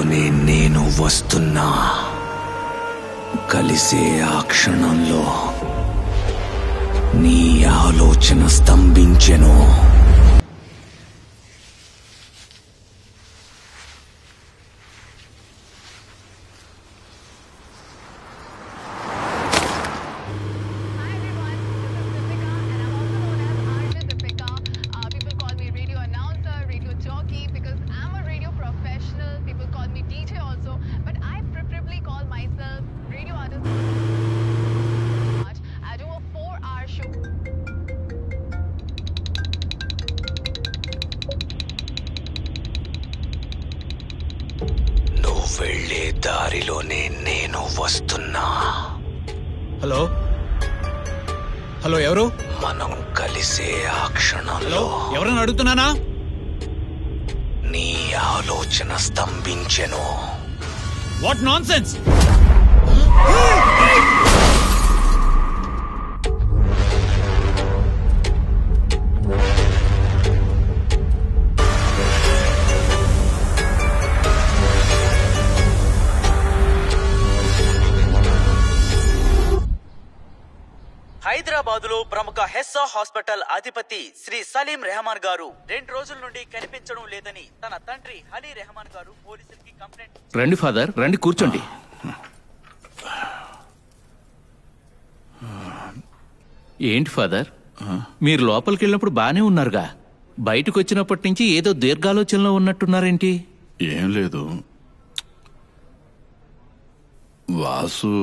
దారిలోనే నేను వస్తున్నా. కలిసే ఆ క్షణంలో నీ ఆలోచన స్తంభించెను. వెళ్లే దారిలోనే నేను వస్తున్నా. హలో హలో, ఎవరు? మనం కలిసే ఆ క్షణంలో ఎవరని అడుగుతున్నానా? నీ ఆలోచన స్తంభించెను. What non sense! హైదరాబాదులో ప్రముఖ హెస్సా హాస్పిటల్ అధిపతి శ్రీ సలీం రెహమాన్ గారు 2 రోజుల నుండి కనిపించడం లేదని తన తండ్రి అలీ రెహమాన్ గారు పోలీసులకి కంప్లైంట్. రండి ఫాదర్, రండి కూర్చోండి. ఏంటి ఫాదర్, మీరు లోపలికి వెళ్ళినప్పుడు బానే ఉన్నారుగా, బయటకు వచ్చినప్పటి నుంచి ఏదో దీర్ఘాలోచనలో ఉన్నట్టున్నారేంటి? ఏం లేదు వాసు.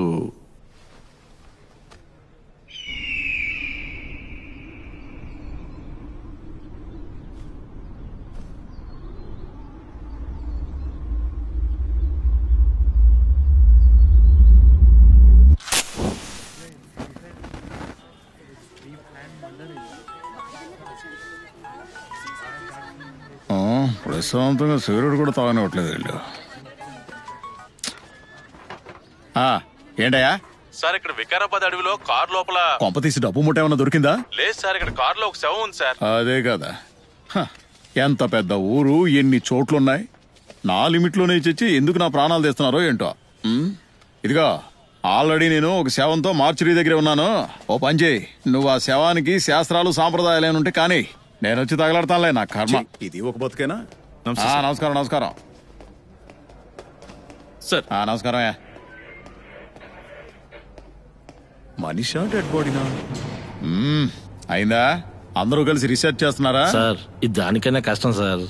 ప్రశాంతంగా సిగరెట్ కూడా తాగనివ్వట్లేదు వీళ్ళు. ఏంటయ్యా సార్, ఇక్కడ వికారాబాద్ అడవిలో కార్ లోపల కొంప తీసి డబ్బు ముట్ట ఏమన్నా దొరికిందా? లేదు సార్, ఇక్కడ కార్ లో ఒక శవం ఉంది సార్. అదే కదా, ఎంత పెద్ద ఊరు, ఎన్ని చోట్లున్నాయి. నా లిమిట్ లోనే ఇచ్చి ఎందుకు నా ప్రాణాలు తీస్తున్నారో ఏంటో. ఇదిగో ఆల్రెడీ నేను ఒక శవంతో మార్చురీ దగ్గర ఉన్నాను. ఓ పని చేయి, నువ్వు ఆ శవానికి శాస్త్రాలు సాంప్రదాయాలు ఏనుంటే కానీ నేను వచ్చి తగలాడతానులే, నా కర్మ. ఇది ఒక బతుకేనా? నమస్కారం నమస్కారం సార్. నమస్కారం. మనిషా డెడ్ బాడీనా? అయిందా? అందరూ కలిసి రీసెర్చ్ చేస్తున్నారా? సార్ ఇది దానికైనా కష్టం సార్.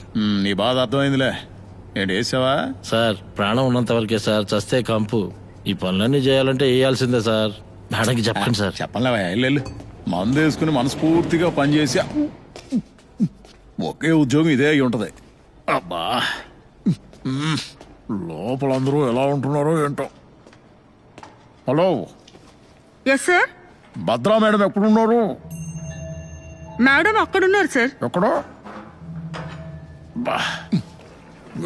నీ బాధ అర్థమైందిలే. ఏంటి వేసావా? సార్ ప్రాణం ఉన్నంత వరకే సార్, చస్తే కంపు. ఈ పనులన్నీ చేయాలంటే వేయాల్సిందే సార్. మేడంకి చెప్పండి సార్. చెప్పలేవా? వెళ్ళు, మందు వేసుకుని మనస్ఫూర్తిగా పనిచేసి ఒకే ఉద్యోగం ఇదే అయి ఉంటది. అబ్బా, లోపల అందరూ ఎలా ఉంటున్నారో ఏంటో. Hello. Yes sir. Bhadra madam ఎక్కడున్నారు? మేడం అక్కడున్నారు సార్. ఎక్కడ?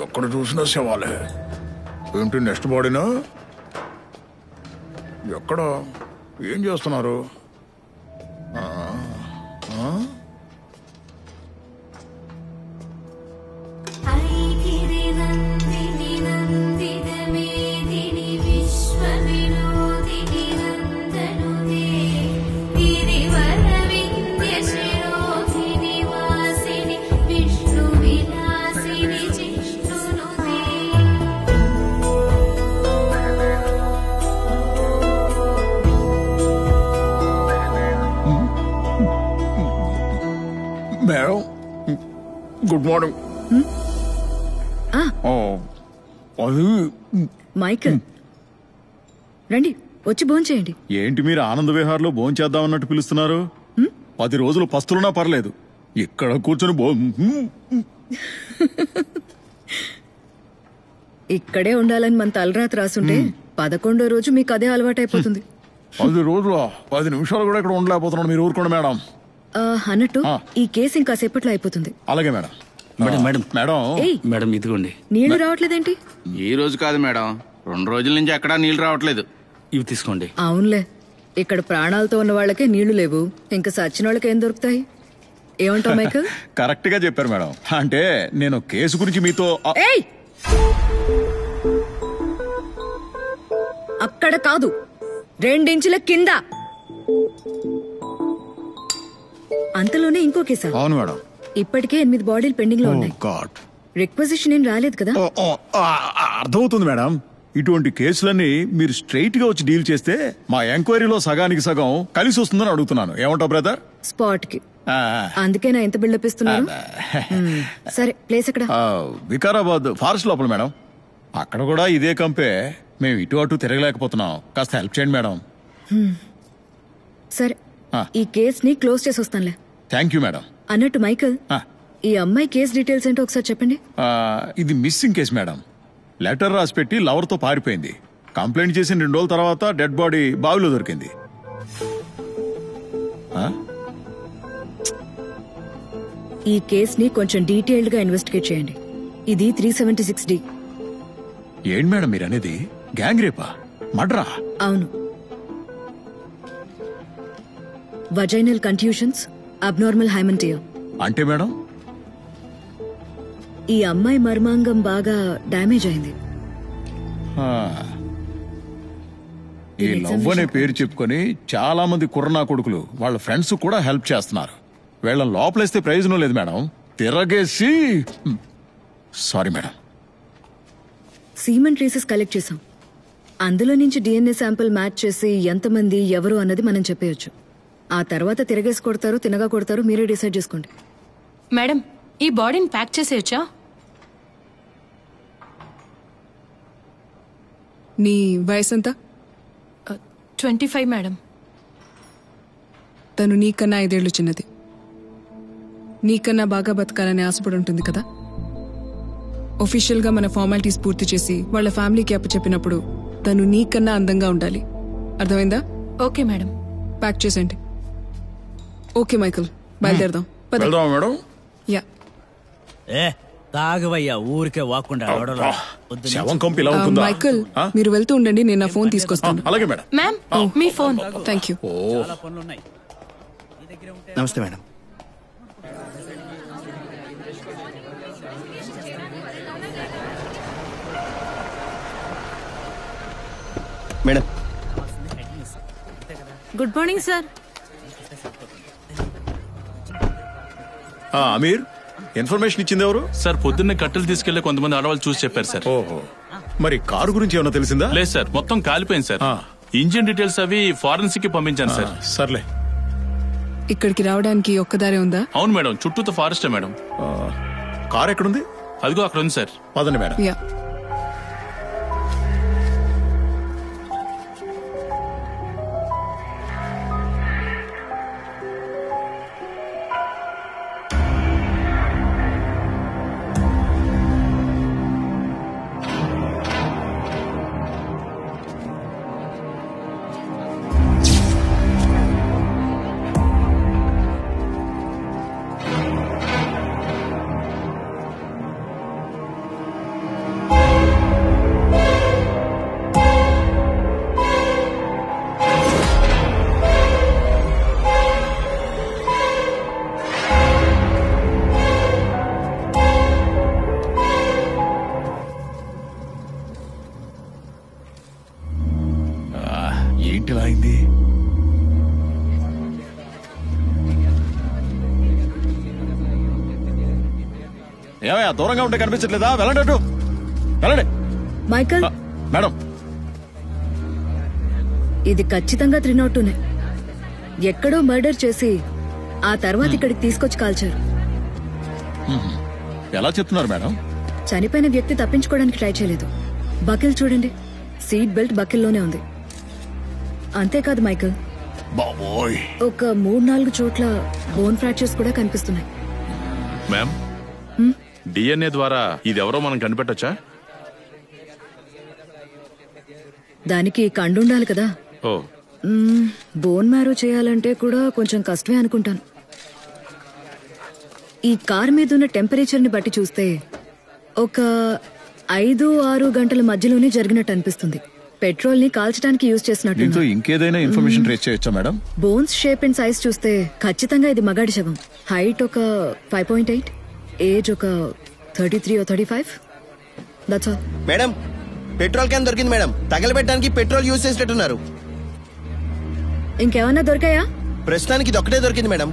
ఎక్కడ చూసినా శవాలే. ఏంటి నెక్స్ట్ బాడీనా? ఎక్కడ? ఏం చేస్తున్నారు? Madam good morning. అది మైకల్ రండి, వచ్చి భోంచేయండి. ఏంటి మీరు ఆనంద విహార్లో భోంచేద్దామన్నట్టు పిలుస్తున్నారు? 10 రోజులు పస్తులున్నా పర్లేదు, ఇక్కడ కూర్చొని ఇక్కడే ఉండాలని మన తలరాత రాసుంటే 11వ రోజు మీకు అదే అలవాటైపోతుంది. 10 రోజుల 10 నిమిషాలు కూడా ఇక్కడ ఉండలేకపోతున్నాను. మీరు ఊరుకోండి మేడం. అన్నట్టు ఈ కేసు ఇంకా సేపట్లో అయిపోతుంది. అలాగే madam. Madam madam madam madam ఇదిగోండి. నీళ్లు రావట్లేదేంటి? ఈ రోజు కాదు మేడం, 2 రోజుల నుంచి ఎక్కడా నీళ్లు రావట్లేదు. ఇవి తీసుకోండి. అవునులే, ఇక్కడ ప్రాణాలతో ఉన్న వాళ్ళకే నీళ్లు లేవు, ఇంకా సచ్చిన వాళ్ళకి ఏం దొరుకుతాయి? ఏమంటావు మైకల్? కరెక్ట్ గా చెప్పారు మేడం. అంటే నేను కేసు గురించి మీతో అక్కడ కాదు, 2 ఇంచుల కింద. అంతలోనే ఇంకో కేసా? అవును మేడం. ఇప్పటికే 8 బాడీలు పెండింగ్ లో ఉన్నాయి. గాడ్, రిక్వజిషన్ ఏం రాలేదు కదా? అర్థమవుతుంది మేడం. ఇటువంటి కేసులన్నీ మీరు స్ట్రైట్ గా వచ్చి డీల్ చేస్తే మా ఎంక్వైరీలో సగానికి సగం కలిసి వస్తుందని అడుగుతున్నాను. ఏమంటావు బ్రదర్? స్పాట్ కి. అందుకేనా ఎంత బిల్డప్ ఇస్తున్నారు? సరే, ప్లేస్ ఎక్కడ? వికారాబాద్ ఫారెస్ట్ లోపల మేడం. అక్కడ కూడా ఇదే కంపే. మేము ఇటు అటు తిరగలేకపోతున్నాం. కాస్త హెల్ప్ చేయండి మేడం. సరే, ఈ కేస్ ని క్లోజ్ చేసి వస్తానులే. Thank you madam. అన్నట్టు మైకల్, ఈ అమ్మాయి కేస్ డీటెయిల్స్ ఏంటో ఒకసారి చెప్పండి. ఇది మిస్సింగ్ కేసు మేడం. లెటర్ రాసి పెట్టి లవర్తో పారిపోయింది. కంప్లైంట్ చేసిన 2 రోజుల తర్వాత డెడ్ బాడీ బావిలో దొరికింది. ఈ కేస్ ని కొంచెం డీటెయిల్డ్ గా ఇన్వెస్టిగేట్ చేయండి. ఇది 376D. ఏంటి మేడం మీరు అనేది? గ్యాంగ్ రేపా? మర్డరా? అవును. వజైనల్ కంట్యూషన్స్, అబ్నార్మల్ హైమంటియా. అంటే మేడం, ఈ అమ్మాయి మర్మాంగం బాగా డ్యామేజ్ అయింది. ఈ లవ్ అనే పేరు చెప్పుకొని చాలా మంది కుర్రనా కొడుకులు వాళ్ళ ఫ్రెండ్స్ కూడా హెల్ప్ చేస్తున్నారు. వీళ్ళని లోపలేస్తే ప్రయోజనం లేదు మేడం. తిరగేసి sorry madam. Semen traces collect చేసాం. అందులో నుంచి DNA శాంపిల్ మ్యాచ్ చేసి ఎంతమంది ఎవరు అన్నది మనం చెప్పేయచ్చు. ఆ తర్వాత తిరగేసి కొడతారు, తినగా కొడతారు, మీరే డిసైడ్ చేసుకోండి. మేడం, ఈ బాడీని ప్యాక్ చేసేయచ్చా? నీ వయసు ఎంత? 25 మేడం. తను నీకన్నా 5 ఏళ్లు చిన్నది. నీకన్నా బాగా బతకాలని ఆశపడి ఉంటుంది కదా. ఒఫీషియల్ గా మన ఫార్మాలిటీస్ పూర్తి చేసి వాళ్ళ ఫ్యామిలీకి అప్పచెప్పినప్పుడు తను నీకన్నా అందంగా ఉండాలి. అర్థమైందా? Okay madam. ప్యాక్ చేసేయండి. ఓకే మైకల్, బయలుదేరదాం. మేడం. యా. తాగవయ్యా, ఊరికే వాక్కుండా. మైకల్, మీరు వెళ్తూ ఉండండి, నేను నా ఫోన్ తీసుకొస్తాను. అలాగే మేడం. మ్యామ్, మీ ఫోన్. Thank you. నమస్తే madam. Madam, good morning sir. Ameer, information ఇచ్చింది ఎవరు? సార్, పొద్దున్నే కట్టెలు తీసుకెళ్లే కొంతమంది ఆడవాళ్ళు చూసి చెప్పారు సార్. ఓహో, మరి కారు గురించి ఏమన్నా తెలిసిందా? లేదు సార్, మొత్తం కాలిపోయింది సార్. ఇంజిన్ డీటెయిల్స్ అవి ఫారెన్సిక్ కి పంపించాను సార్. సర్లే. ఇక్కడికి రావడానికి ఒక్కదారే ఉందా? అవును మేడం, చుట్టూతో ఫారెస్టే మేడం. కార్ ఎక్కడుంది? అదిగో అక్కడ ఉంది సార్. పదండి మేడం. యా. ఏంటిలా అయింది? ఏమయ్యా, దూరంగా ఉంటే కనిపించట్లేదా? వెళ్ళండి అటు, వెళ్ళండి. మైకల్, మేడం, ఇది ఖచ్చితంగా 302. ఎక్కడో మర్డర్ చేసి ఆ తర్వాత ఇక్కడికి తీసుకొచ్చి కాల్చారు. ఎలా చెప్తున్నారు మేడం? చనిపోయిన వ్యక్తి తప్పించుకోవడానికి ట్రై చేయలేదు. బకిల్ చూడండి, సీట్ బెల్ట్ బకిల్లోనే ఉంది. అంతేకాదు మైకల్, బాబోయ్, ఒక 3-4 చోట్ల బోన్ ఫ్రాక్చర్స్ కూడా కనిపిస్తున్నాయి. మ్యామ్, DNA ద్వారా ఇది ఎవరో మనం కనిపెట్టొచ్చా? దానికి కండుండాలి కదా. ఓ, బోన్ మ్యారో చేయాలంటే కూడా కొంచెం కష్టమే అనుకుంటాను. ఈ కార్ మీద ఉన్న టెంపరేచర్ ని బట్టి చూస్తే ఒక 5-6 గంటల మధ్యలోనే జరిగినట్టు అనిపిస్తుంది. పెట్రోల్ ని కాల్చడానికి యూజ్ చేసినట్టు. దీంతో ఇంకేదైనా ఇన్ఫర్మేషన్ ట్రేస్ చేయొచ్చా madam? Bones shape and size చూస్తే ఖచ్చితంగా ఇది మగాడి శవం. హైట్ ఒక 5.8, ఏజ్ ఒక 33 or 35. That's all. Madam, petrol can దొరికింది మేడం. తగలబెట్టడానికి పెట్రోల్ యూజ్ చేసేటట్టున్నారు. ఇంకేమన్నా దొరికాయా? ప్రస్తుతానికి ఇది ఒకటే దొరికింది మేడం.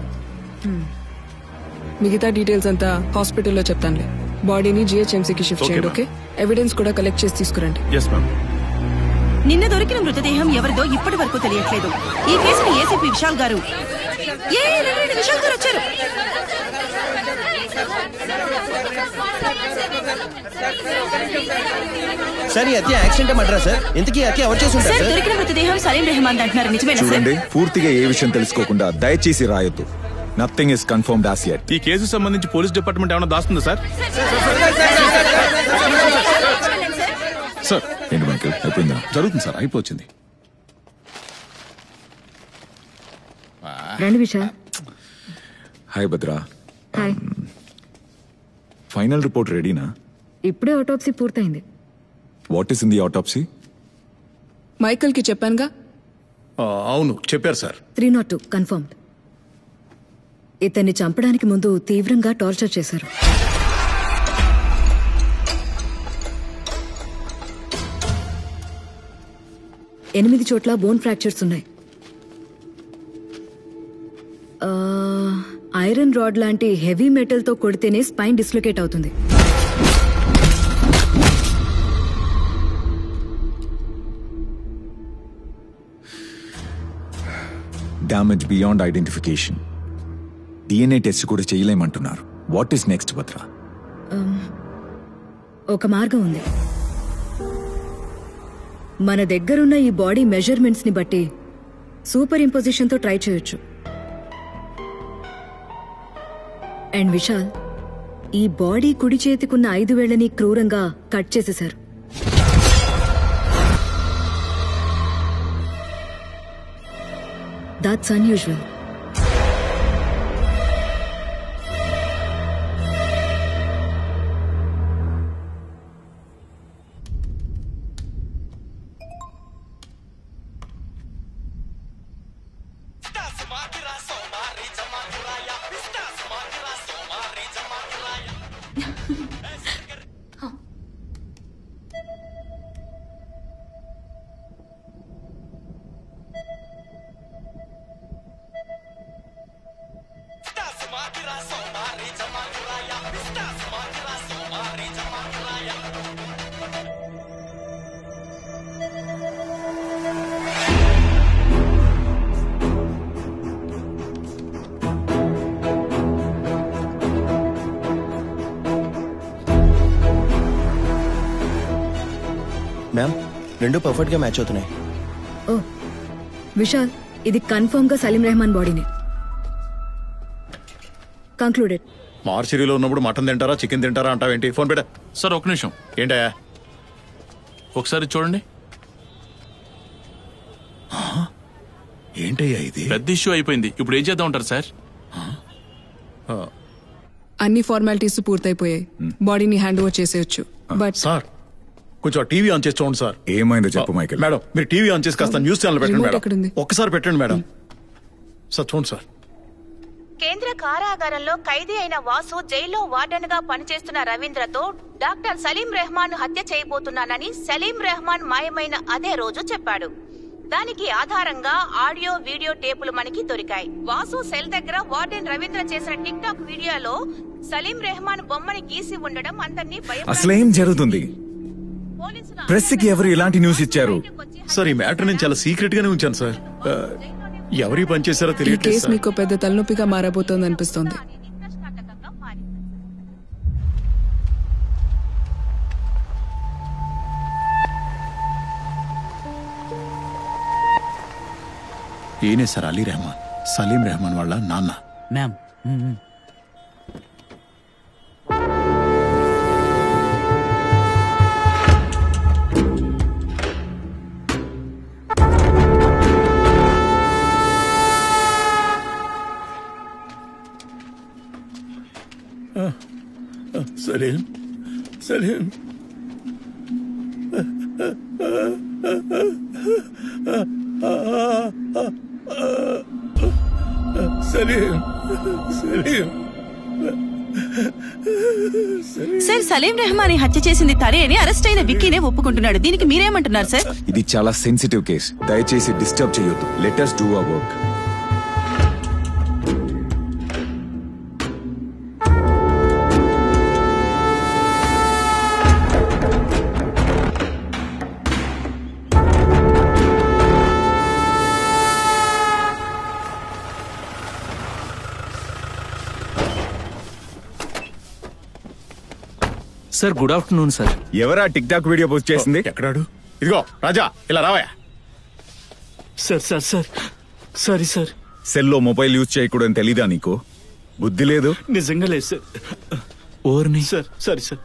మిగతా డీటెయిల్స్ అంతా హాస్పిటల్లో చెప్తానులే. బాడీని జిహెచ్ఎంసీకి షిఫ్ట్ చేయండి. ఓకే, ఎవిడెన్స్ కూడా కలెక్ట్ చేసి తీసుకురండి. నిన్న దొరికిన మృతదేహం ఎవరిదో ఇప్పటి వరకు తెలియట్లేదు. ఈ కేసుని ఏసీపీ విశాల్ గారు విశాల్ గారు వచ్చారు. సార్, ఈ హత్య యాక్సిడెంట్ మర్డరా సార్? ఇంతకీ హత్య ఎవరు చేసి ఉంటారు సార్? దొరికిన మృతదేహం సలీం రెహమాన్ అంటున్నారు. నిజమేనా సార్? చూడండి, పూర్తిగా ఏ విషయం తెలుసుకోకుండా దయచేసి రాయొద్దు. Nothing is confirmed as yet. ఈ కేసు సంబంధించి పోలీస్ డిపార్ట్మెంట్ ఏమైనా దాస్తుందా సార్? సార్ ఏంటి మైకేల్, అయిపోయిందా? జరుగుతుంది సార్, అయిపోయింది. రండి Vishal. Hi Bhadra. Hi. Final report రెడీనా? ఇప్పుడే ఆటోప్సీ పూర్తయింది. What is in the autopsy? Michael కి చెప్పానుగా. అవును, చెప్పారు సార్. 302 కన్ఫర్మ్డ్. ఇతన్ని చంపడానికి ముందు తీవ్రంగా టార్చర్ చేశారు. ఎనిమిది చోట్ల బోన్ ఫ్రాక్చర్స్ ఉన్నాయి. ఐరన్ రాడ్ లాంటి హెవీ మెటల్ తో కొడితేనే స్పైన్ డిస్లొకేట్ అవుతుంది. Damage beyond identification. DNA test కూడా చేయలేమంటున్నారు. What is next Bhadra? ఒక మార్గం ఉంది. మన దగ్గరున్న ఈ బాడీ మెజర్మెంట్స్ ని బట్టి సూపర్ ఇంపోజిషన్ తో ట్రై చేయొచ్చు. అండ్ విశాల్, ఈ బాడీ కుడి చేతికున్న 5 వేళ్లని క్రూరంగా కట్ చేసేశారు. That's unusual. మ్యామ్, రెండు పర్ఫెక్ట్ గా మ్యాచ్ అవుతున్నాయి. ఓ విశాల్, ఇది కన్ఫర్మ్ గా సలీం రెహమాన్ బాడీనే. కంక్లూడెడ్. మార్చిరీలో ఉన్నప్పుడు మటన్ తింటారా చికెన్ తింటారా అంటావేంటి? ఫోన్ పెట్టా. సార్ ఒక నిమిషం. ఏంటయ్యా? ఒకసారి చూడండి. ఏంటయ్యా ఇది? పెద్ద ఇష్యూ అయిపోయింది. ఇప్పుడు ఏం చేద్దాం ఉంటారు సార్? అన్ని ఫార్మాలిటీస్ పూర్తయిపోయాయి. బాడీని హ్యాండ్ ఓవర్ చేసేయచ్చు. బట్ సార్, కొంచెం టీవీ ఆన్ చేసి చూడండి సార్. ఏమైందో చెప్పు మైకేల్. మేడం, మీరు టీవీ ఆన్ చేసి కాస్త న్యూస్ ఛానల్ పెట్టండి రిమోట్ ఎక్కడుంది? మేడం. ఒక్కసారి పెట్టండి మేడం. సార్ చూడండి సార్. కేంద్ర కారాగారంలో ఖైదీ అయిన వాసు జైల్లో వార్డెన్ గా పనిచేస్తున్న రవీంద్రతో డాక్టర్ సలీం రెహమాన్ హత్య చేయబోతున్నానని సలీం రెహమాన్ మాయమైన అదే రోజు చెప్పాడు. దానికి ఆధారంగా ఆడియో వీడియో టేపులు మనకి దొరికాయి. వాసు సెల్ దగ్గర వార్డెన్ రవీంద్ర చేసిన టిక్ టాక్ వీడియోలో సలీం రెహమాన్ బొమ్మని గీసి ఉండడం అందరినీ అసలేం జరుగుతుంది? ప్రెస్ కి ఎవరు ఇలాంటి న్యూస్ ఇచ్చారు? సార్, ఈ మ్యాటర్ నేను చాలా సీక్రెట్ గానే ఉంచాను సార్. ఎవరి పని చేశారో ఈ తెలియట్లేదు కేసు సార్. మీకు పెద్ద తలనొప్పిగా మారబోతోంది అనిపిస్తోంది. ఈయనే సార్ అలీ రెహమాన్, సలీం రెహమాన్ వాళ్ళ నాన్న. మ్యామ్, సలీం, సలీం, సలీం, సలీం. సార్ సలీం రెహమాని హత్య చేసింది తనే అని అరెస్ట్ అయిన విక్కీనే ఒప్పుకుంటున్నాడు. దీనికి మీరేమంటున్నారు సార్? ఇది చాలా సెన్సిటివ్ కేస్, దయచేసి డిస్టర్బ్ చేయొద్దు. Let us do our work. Sir good afternoon sir. ఎవరా టిక్ టాక్ వీడియో పోస్ట్ చేసింది? ఎక్కడాడు? ఇదిగో రాజా, ఇలా రావయ్యా. Sir sir sir sorry sir. సెల్లో మొబైల్ యూజ్ చేయకూడదని తెలీదా నీకు? బుద్ధి లేదు? నిజంగా లేదు సార్. ఓర్ని సార్. Sorry sir.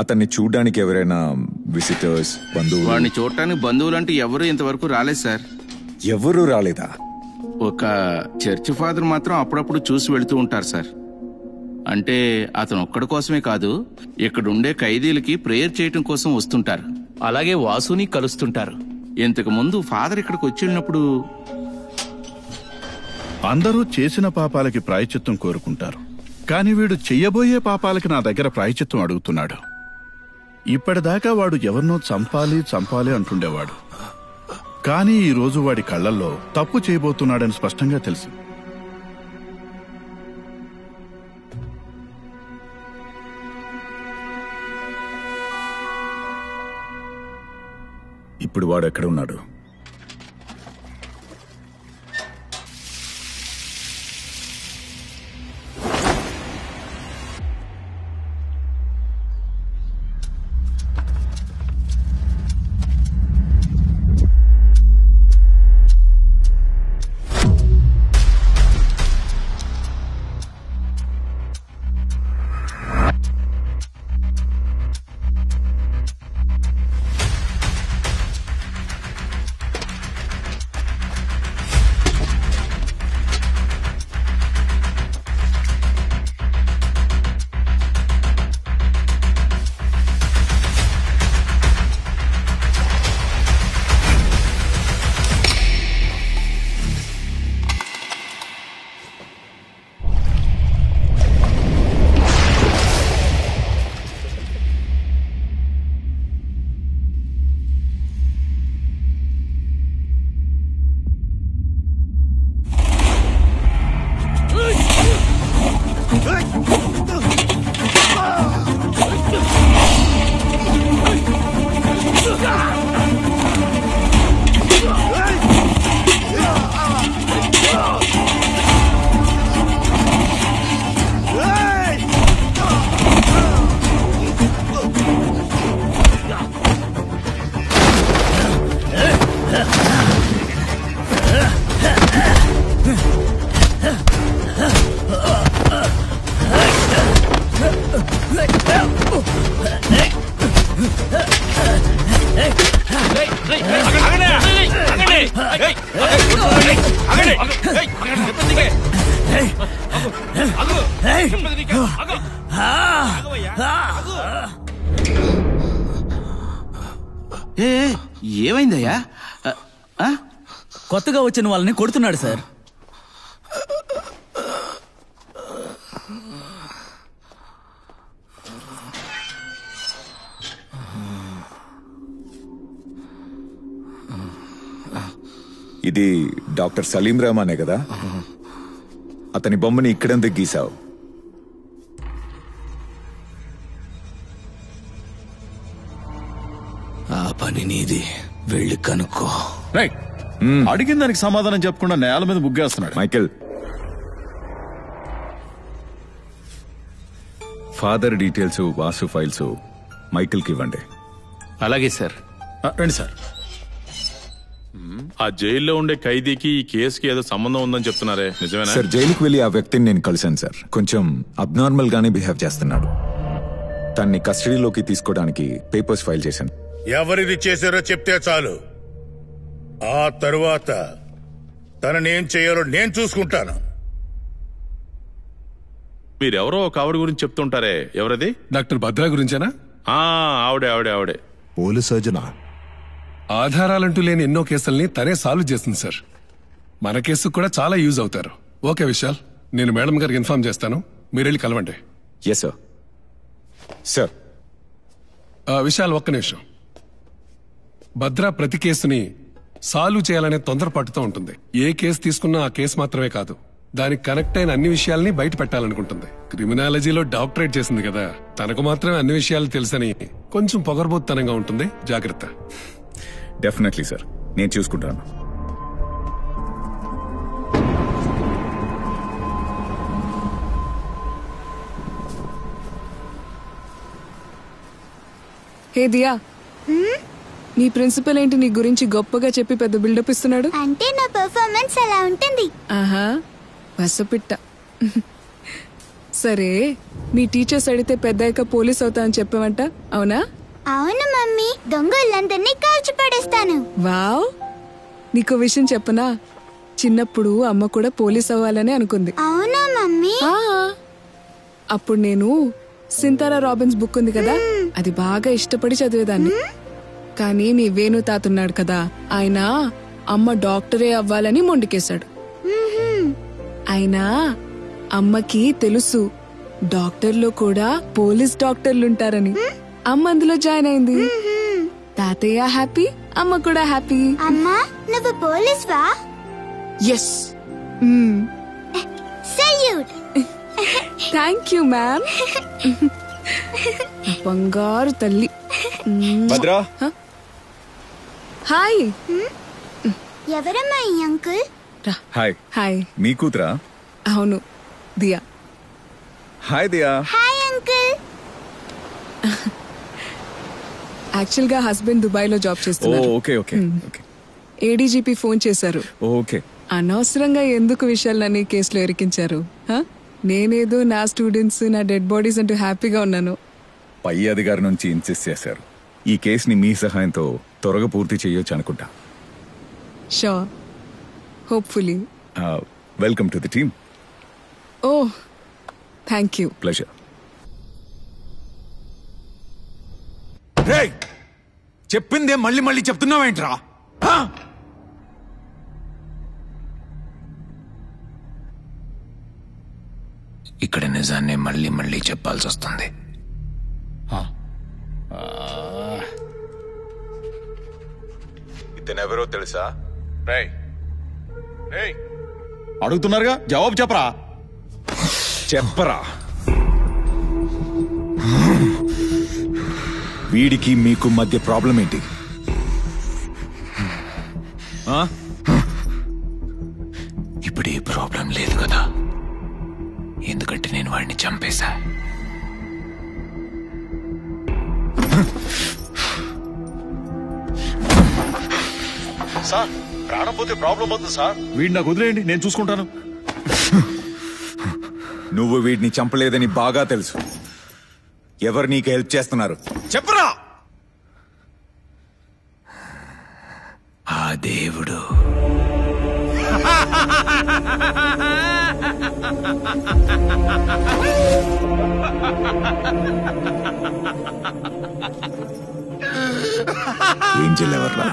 అతన్ని చూడడానికి ఎవరైనా విజిటర్స్, బంధువులు? వాడిని చూడటానికి బంధువులంటే ఎవరు ఇంతవరకు రాలేదు సార్. ఎవరు రాలేదా? ఒక చర్చ్ ఫాదర్ మాత్రం అప్పుడప్పుడు చూసి వెళుతూ ఉంటారు సార్. అంటే అతను ఒక్కడి కోసమే కాదు, ఇక్కడుండే ఖైదీలకి ప్రేయర్ చేయటం కోసం వస్తుంటారు. అలాగే వాసుని కలుస్తుంటారు. ఇంతకు ముందు ఫాదర్ ఇక్కడికి వచ్చి వెళ్ళినప్పుడు అందరూ చేసిన పాపాలకి ప్రాయశ్చిత్తం కోరుకుంటారు, కానీ వీడు చెయ్యబోయే పాపాలకి నా దగ్గర ప్రాయశ్చిత్తం అడుగుతున్నాడు. ఇప్పటిదాకా వాడు ఎవరినో చంపాలి అంటుండేవాడు, కానీ ఈ రోజు వాడి కళ్ళల్లో తప్పు చేయబోతున్నాడని స్పష్టంగా తెలుసు. ఇప్పుడు వాడు ఎక్కడ ఉన్నాడు? ఏమైందయ్యా? కొత్తగా వచ్చిన వాళ్ళని కొడుతున్నాడు సార్. ఇది డాక్టర్ సలీం రెహమానే కదా? అతని బొమ్మని ఇక్కడందుకు గీసావు? ఆ పని నీది, వెళ్ళి కనుక్కో. రైట్. అడిగిన దానికి సమాధానం చెప్పకుండా నేల మీద ముగ్గేస్తున్నాడు. Michael, father details, Vasu files మైకేల్కి ఇవ్వండి. అలాగే సార్. రండి సార్. ఆ జైల్లో ఉండే ఖైదీకి ఈ కేసుకి ఏదో సంబంధం ఉందని చెప్తున్నారే, నిజమేనా? సార్, జైలుకి వెళ్ళి ఆ వ్యక్తిని నేను కలిశాను సార్. కొంచెం అబ్నార్మల్ గానే బిహేవ్ చేస్తున్నాడు. తన్ని కస్టడీలోకి తీసుకోవడానికి పేపర్స్ ఫైల్ చేశాను. ఎవరిది చేశారో చెప్తే చాలు, ఆ తరువాత తననేం చేయాలో నేను చూసుకుంటాను. మీరెవరో ఒక ఆవిడ గురించి చెప్తుంటారే, ఎవరది? డాక్టర్ భద్రా గురించేనా? ఆవిడే ఆవిడే ఆవిడే. పోలీస్ సర్జనా? ఆధారాలంటూ లేని ఎన్నో కేసుల్ని తనే సాల్వ్ చేస్తుంది సార్. మన కేసు కూడా చాలా యూజ్ అవుతారు. ఓకే విశాల్, నేను మేడం గారికి ఇన్ఫార్మ్ చేస్తాను, మీరు వెళ్ళి కలవండి. Yes sir. సార్ విశాల్, ఒక్క నిమిషం. భద్ర ప్రతి కేసుని సాల్వ్ చేయాలనే తొందరపాటుతో ఉంటుంది. ఏ కేసు తీసుకున్నా ఆ కేసు మాత్రమే కాదు, దానికి కనెక్ట్ అయిన అన్ని విషయాల్ని బయట పెట్టాలనుకుంటుంది. క్రిమినాలజీలో డాక్టరేట్ చేసింది కదా, తనకు మాత్రమే అన్ని విషయాలు తెలుసని కొంచెం పొగరబోత్తనంగా ఉంటుంది. జాగ్రత్త. డెఫినెట్లీ సార్, నేను చూసుకుంటాను. హే దియా, నీ ప్రిన్సిపల్ ఏంటి నీ గురించి గొప్పగా చెప్పి పెద్ద బిల్డప్ ఇస్తున్నాడు? అంటే నా పర్ఫార్మెన్స్ అలా ఉంటుంది. ఆహా, వసపిట్ట. సరే, మీ టీచర్స్ అడిగితే పెద్దయ్యాక పోలీస్ అవుతా అని చెప్పావంట, అవునా? అవును మమ్మీ, దొంగలందరినీ కాల్చి పడేస్తాను. వావ్, నీకు విషయం చెప్పనా? చిన్నప్పుడు అమ్మ కూడా పోలీస్ అవ్వాలని అనుకుంది. అవునా మమ్మీ? అప్పుడు నేను సింతారా రాబిన్స్ బుక్ ఉంది కదా, అది బాగా ఇష్టపడి చదివేదాన్ని. కానీ మీ వేణు తాతున్నాడు కదా, ఆయన అమ్మ డాక్టరే అవ్వాలని మొండికేశాడు. అయినా అమ్మకి తెలుసు డాక్టర్లో కూడా పోలీస్ డాక్టర్లుంటారని. అమ్మ అందులో జాయిన్ అయింది. తాతయ్య హ్యాపీ, అమ్మ కూడా హ్యాపీ. అమ్మా, నువ్వు పోలీస్ వా? Yes. Salute. Thank you ma'am. బంగారు తల్లి. భద్రా. హాయ్. ఎవరమ్మా ఈ అంకుల్? హాయ్. హాయ్. మీ కూతురా? అవును, Diya. Hi Diya. Hi uncle. Actual గా హస్బెండ్ దుబాయ్ లో జాబ్ చేస్తున్నారు. Okay okay okay. ADGP phone చేశారు. ఓకే. అనవసరంగా ఎందుకు విషయాలన్నీ కేసులో ఇరికించారు? నేనేదో నా స్టూడెంట్స్, నా డెడ్ బాడీస్ అంటూ హ్యాపీగా ఉన్నాను. పై అధికారి నుంచి ఇన్సిస్ట్ చేశారు. ఈ కేసుని మీ సహాయంతో త్వరగా పూర్తి చేయొచ్చు అనుకుంటా. Sure, hopefully. Welcome to the team. Oh, thank you. Pleasure. చెప్పిందే మళ్ళీ మళ్ళీ చెప్తున్నావేంట్రా? ఇక్కడ నిజాన్ని మళ్ళీ మళ్ళీ చెప్పాల్సి వస్తుంది. ఇతనెవరో తెలుసా? అడుగుతున్నారుగా, జవాబు చెప్పరా. చెప్పరా. వీడికి మీకు మధ్య ప్రాబ్లం ఏంటి? ఇప్పుడు ఏ ప్రాబ్లం లేదు కదా, ఎందుకంటే నేను వాడిని చంపేశా. సార్, ప్రాణం పోతే ప్రాబ్లం అవుతుంది సార్. వీడిని నాకు వదిలేయండి, నేను చూసుకుంటాను. నువ్వు వీడిని చంపలేదని బాగా తెలుసు. ఎవరు నీకు హెల్ప్ చేస్తున్నారు చెప్పరా. ఆ దేవుడు. ఏంజెల్ ఎవర్రా?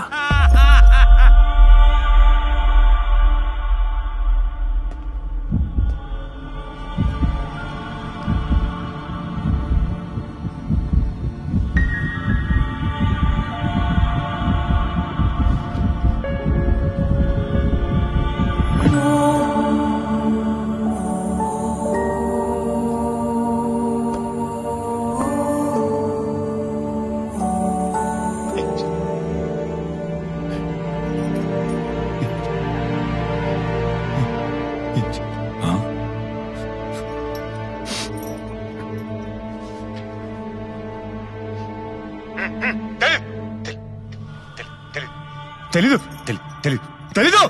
తెలీదు.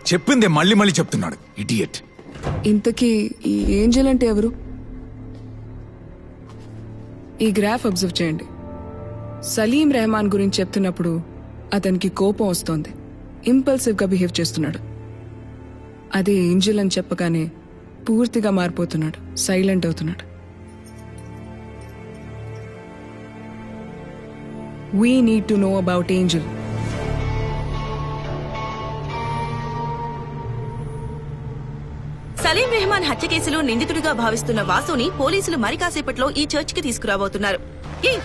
చెప్పిందే మళ్ళీ మళ్ళీ చెప్తున్నాడు, ఇడియట్. ఇంతకీ ఈ ఏంజెల్ అంటే ఎవరు? ఈ గ్రాఫ్ అబ్జర్వ్ చేయండి. సలీం రెహమాన్ గురించి చెప్తున్నప్పుడు అతనికి కోపం వస్తోంది, ఇంపల్సివ్ గా బిహేవ్ చేస్తున్నాడు. అదే ఏంజెల్ అని చెప్పగానే పూర్తిగా మారిపోతున్నాడు, సైలెంట్ అవుతున్నాడు. We need to know about Angel. Salim Rehman హత్య కేసులో నిందితుడిగా భావిస్తున్న వాసుని పోలీసులు మరి కాసేపట్లో ఈ చర్చ్ కి తీసుకురాబోతున్నారు.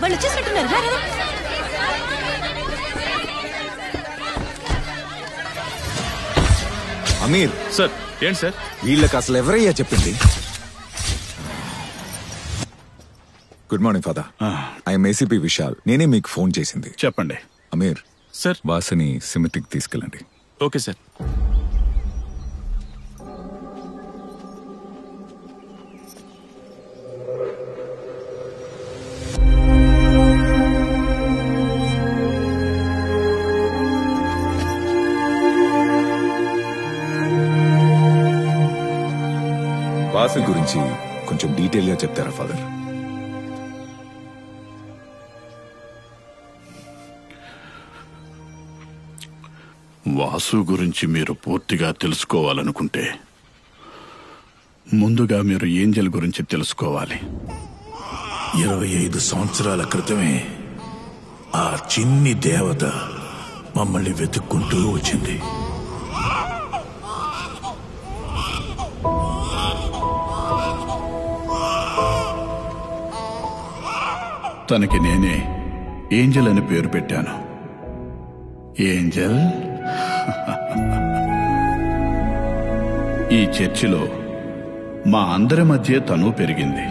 వాళ్ళు వచ్చేసినట్టున్నారు. రా, రా, రా. అమీర్ సార్ ఏంటి సార్? వీళ్ళకి అసలు ఎవరయ్యా చెప్పింది? Good morning father. I'm ACP Vishal. నేనే మీకు ఫోన్ చేసింది. చెప్పండి. అమీర్ సార్, వాసుని సిమిటికి తీసుకెళ్ళండి. Okay sir. వాసు గురించి కొంచెం డీటెయిల్ గా చెప్తారా ఫాదర్? వాసు గురించి మీరు పూర్తిగా తెలుసుకోవాలనుకుంటే ముందుగా మీరు ఏంజల్ గురించి తెలుసుకోవాలి. 25 సంవత్సరాల క్రితమే ఆ చిన్ని దేవత మమ్మల్ని వెతుక్కుంటూ వచ్చింది. తనకి నేనే ఏంజల్ అని పేరు పెట్టాను. ఏంజల్ ఈ చర్చిలో మా అందరి మధ్య తను పెరిగింది.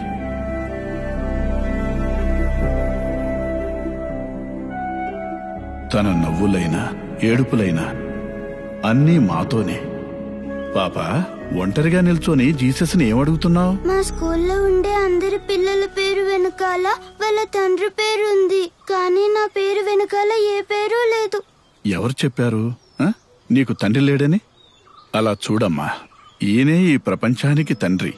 తన నవ్వులైనా ఏడుపులైనా అన్నీ మాతోనే. పాప, ఒంటరిగా నిల్చొని జీసస్ని ఏమడుగుతున్నావు? మా స్కూల్లో ఉండే అందరి పిల్లల పేరు వెనకాల వాళ్ళ తండ్రి పేరు ఉంది, కానీ నా పేరు వెనకాల ఏ పేరు లేదు. ఎవరు చెప్పారు నీకు తండ్రి లేడని? అలా చూడమ్మా, ఈయనే ఈ ప్రపంచానికి తండ్రి.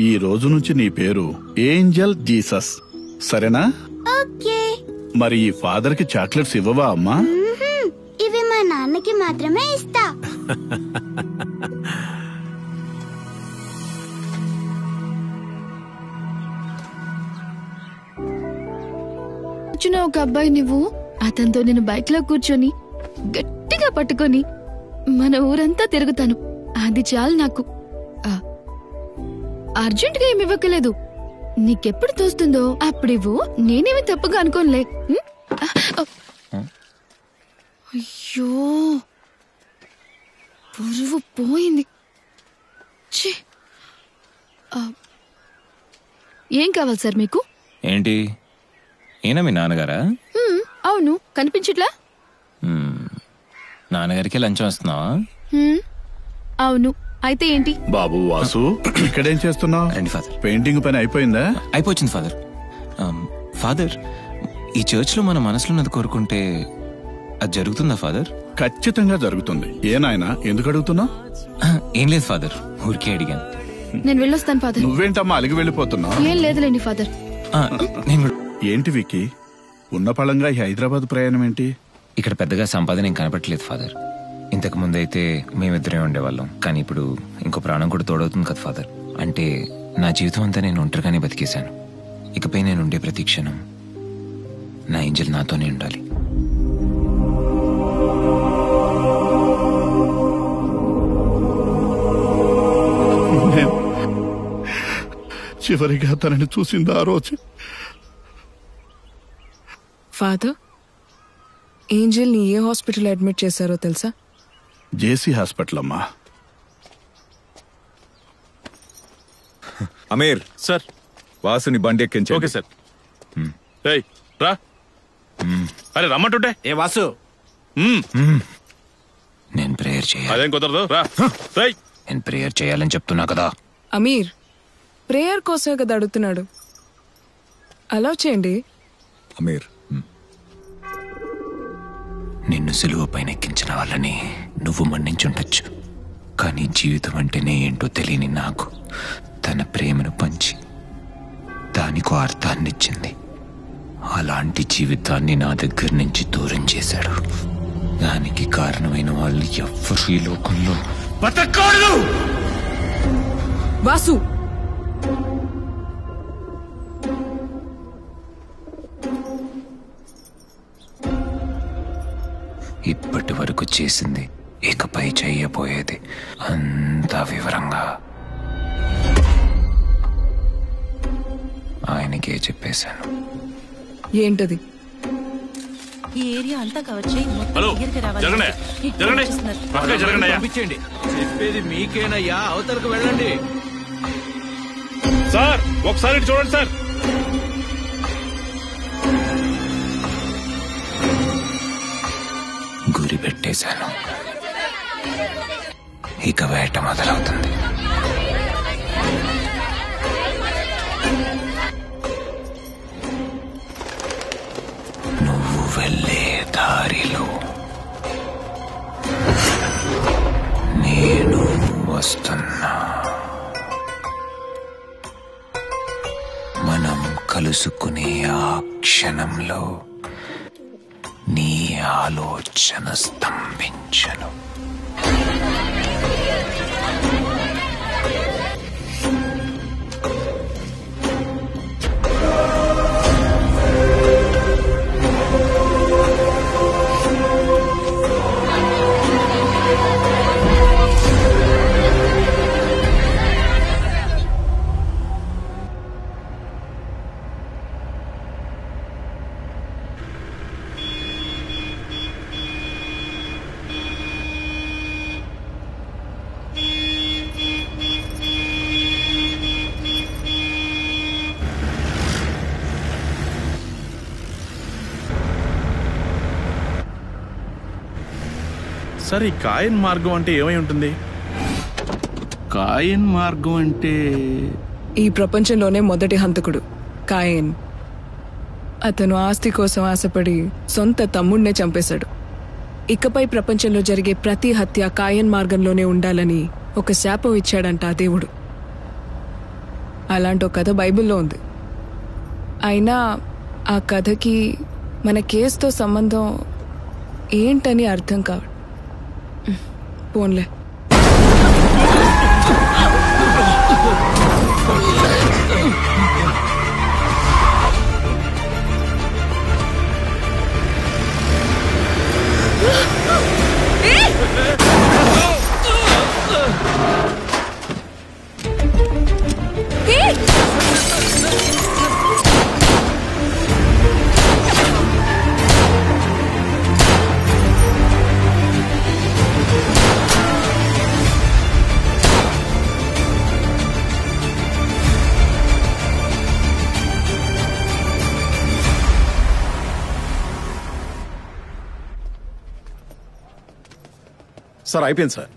ఈ రోజు నుంచి నీ పేరు ఏంజల్ జీసస్, సరేనా? ఓకే. మరి ఈ ఫాదర్ కి చాక్లెట్స్ ఇవ్వవా అమ్మా? ఇవి మా నాన్నకి మాత్రమే ఇస్తా. ఒక అబ్బాయి నువ్వు అతనితో నేను బైక్ లో కూర్చొని గట్టిగా పట్టుకొని మన ఊరంతా తిరుగుతాను. అది చాలు నాకు. అర్జెంట్ గా ఏమి ఇవ్వకలేదు. నీకెప్పుడు తోస్తుందో అప్పుడివ్వు. నేనేమి తప్పుగా అనుకోనులే. అయ్యో, పరువు పోయింది. ఏం కావాలి సార్ మీకు? ఏంటి, ఈయన మీ నాన్నగారా? అవును, కనిపించట్లా? నాన్నగారికి లంచం వస్తున్నావా? అవును. అయితే ఏంటి? బాబు వాసు, ఇక్కడేం చేస్తున్నావు? రండి ఫాదర్. పెయింటింగ్ పని అయిపోయిందా? అయిపోయింది ఫాదర్. ఫాదర్, ఈ చర్చ్ లో మన మనసులో ఉన్నది కోరుకుంటే అది జరుగుతుందా ఫాదర్? ఖచ్చితంగా జరుగుతుంది. ఏ నాయనా, ఎందుకు అడుగుతున్నావు? ఏం లేదు ఫాదర్, ఊరికే అడిగాను. నేను వెళ్ళొస్తాను ఫాదర్. నువ్వేంటమ్మా అలిగి వెళ్ళిపోతున్నావు? ఏం లేదులేండి ఫాదర్. ఏంటి విక్కీ, ఉన్న పళంగా ఈ హైదరాబాద్ ప్రయాణం ఏంటి? ఇక్కడ పెద్దగా సంపాదన ఏం కనపట్లేదు ఫాదర్. ఇంతకు ముందు అయితే మేమిద్దరే ఉండేవాళ్ళం, కానీ ఇప్పుడు ఇంకో ప్రాణం కూడా తోడవుతుంది కదా ఫాదర్. అంటే నా జీవితం అంతా నేను ఒంటరిగానే బతికేశాను. ఇకపై నేను ఉండే ప్రతి క్షణం నా ఏంజల్ నాతోనే ఉండాలి. చివరిగా తనని చూసింది ఆ రోజు. ఫాదర్, ఏంజల్ ని ఏ హాస్పిటల్ అడ్మిట్ చేశారో తెలుసా? జేసీ హాస్పిటల్ అమ్మా. అమీర్ సార్, వాసుని బండి ఎక్కించండి. Okay sir. రా. అరే రమ్మంటుంటే. ఏ వాసు, నేను ప్రేయర్ చేయాలి. అదేం కుదరదు. రా. నేను ప్రేయర్ చేయాలని చెప్తున్నా కదా. అమీర్, ప్రేయర్ కోసమే కదా అడుగుతున్నాడు. అలౌ చేయండి. అమీర్, నిన్ను సులువు పైన ఎక్కించిన వాళ్ళని నువ్వు మన్నించుండొచ్చు, కానీ జీవితం అంటేనే ఏంటో తెలియని నాకు తన ప్రేమను పంచి దానికో అర్థాన్నిచ్చింది. అలాంటి జీవితాన్ని నా దగ్గర నుంచి దూరం చేశాడు. దానికి కారణమైన వాళ్ళు ఎవ్వరూ ఈ లోకంలో బతకూడదు. వాసు, వరకు చేసింది, ఇకపై చెయ్యబోయేది అంతా వివరంగా ఆయనకే చెప్పేశాను. ఏంటది? ఈ ఏరియా అంతా కవర్ చేయి. మొత్తం హలో, దగ్గరికి రావాలి. జరగండి. ఇక్కడ జరగండి. వచ్చేస్తున్నారు. పక్కకి జరగండి అయ్యా. పంపించండి. చెప్పేది మీకేనయ్యా, అవతలకు వెళ్ళండి. సార్ ఒకసారి ఇటు చూడండి సార్. గురి పెట్టేశాను. ఇక వేట మొదలవుతుంది. నువ్వు వెళ్ళే దారిలో నేను వస్తున్నా. మనం కలుసుకునే ఆ క్షణంలో నీ ఆలోచన స్తంభించను. సార్ ఈ కాయన్ మార్గం అంటే ఏమై ఉంటుంది? కాయన్ మార్గం అంటే ఈ ప్రపంచంలోనే మొదటి హంతకుడు కాయన్. అతను ఆస్తి కోసం ఆశపడి సొంత తమ్ముడినే చంపేశాడు. ఇకపై ప్రపంచంలో జరిగే ప్రతి హత్య కాయన్ మార్గంలోనే ఉండాలని ఒక శాపం ఇచ్చాడంట ఆ దేవుడు. అలాంటి ఒక కథ బైబిల్లో ఉంది. అయినా ఆ కథకి మన కేసుతో సంబంధం ఏంటని అర్థం కావడం. పోన్లే. సార్ అయిపోయింది sir.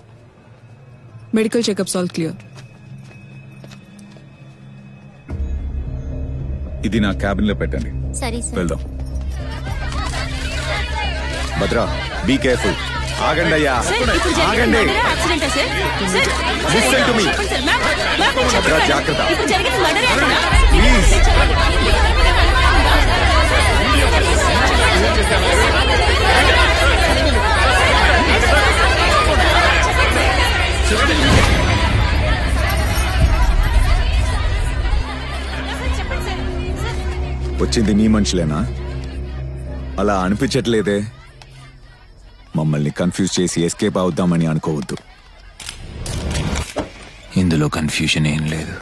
Medical checkups all clear. ఇది నా క్యాబిన్ లో పెట్టండి. సరే సార్. వెళ్దాం. Bhadra, be careful. ఆగండి అయ్యా, ఆగండి. Listen to me. భద్రా, జాగ్రత్త. ప్లీజ్. వచ్చింది నీ మనుషులేనా? అలా అనిపించట్లేదే. మమ్మల్ని కన్ఫ్యూజ్ చేసి ఎస్కేప్ అవుద్దామని అనుకోవద్దు. ఇందులో కన్ఫ్యూజన్ ఏం లేదు.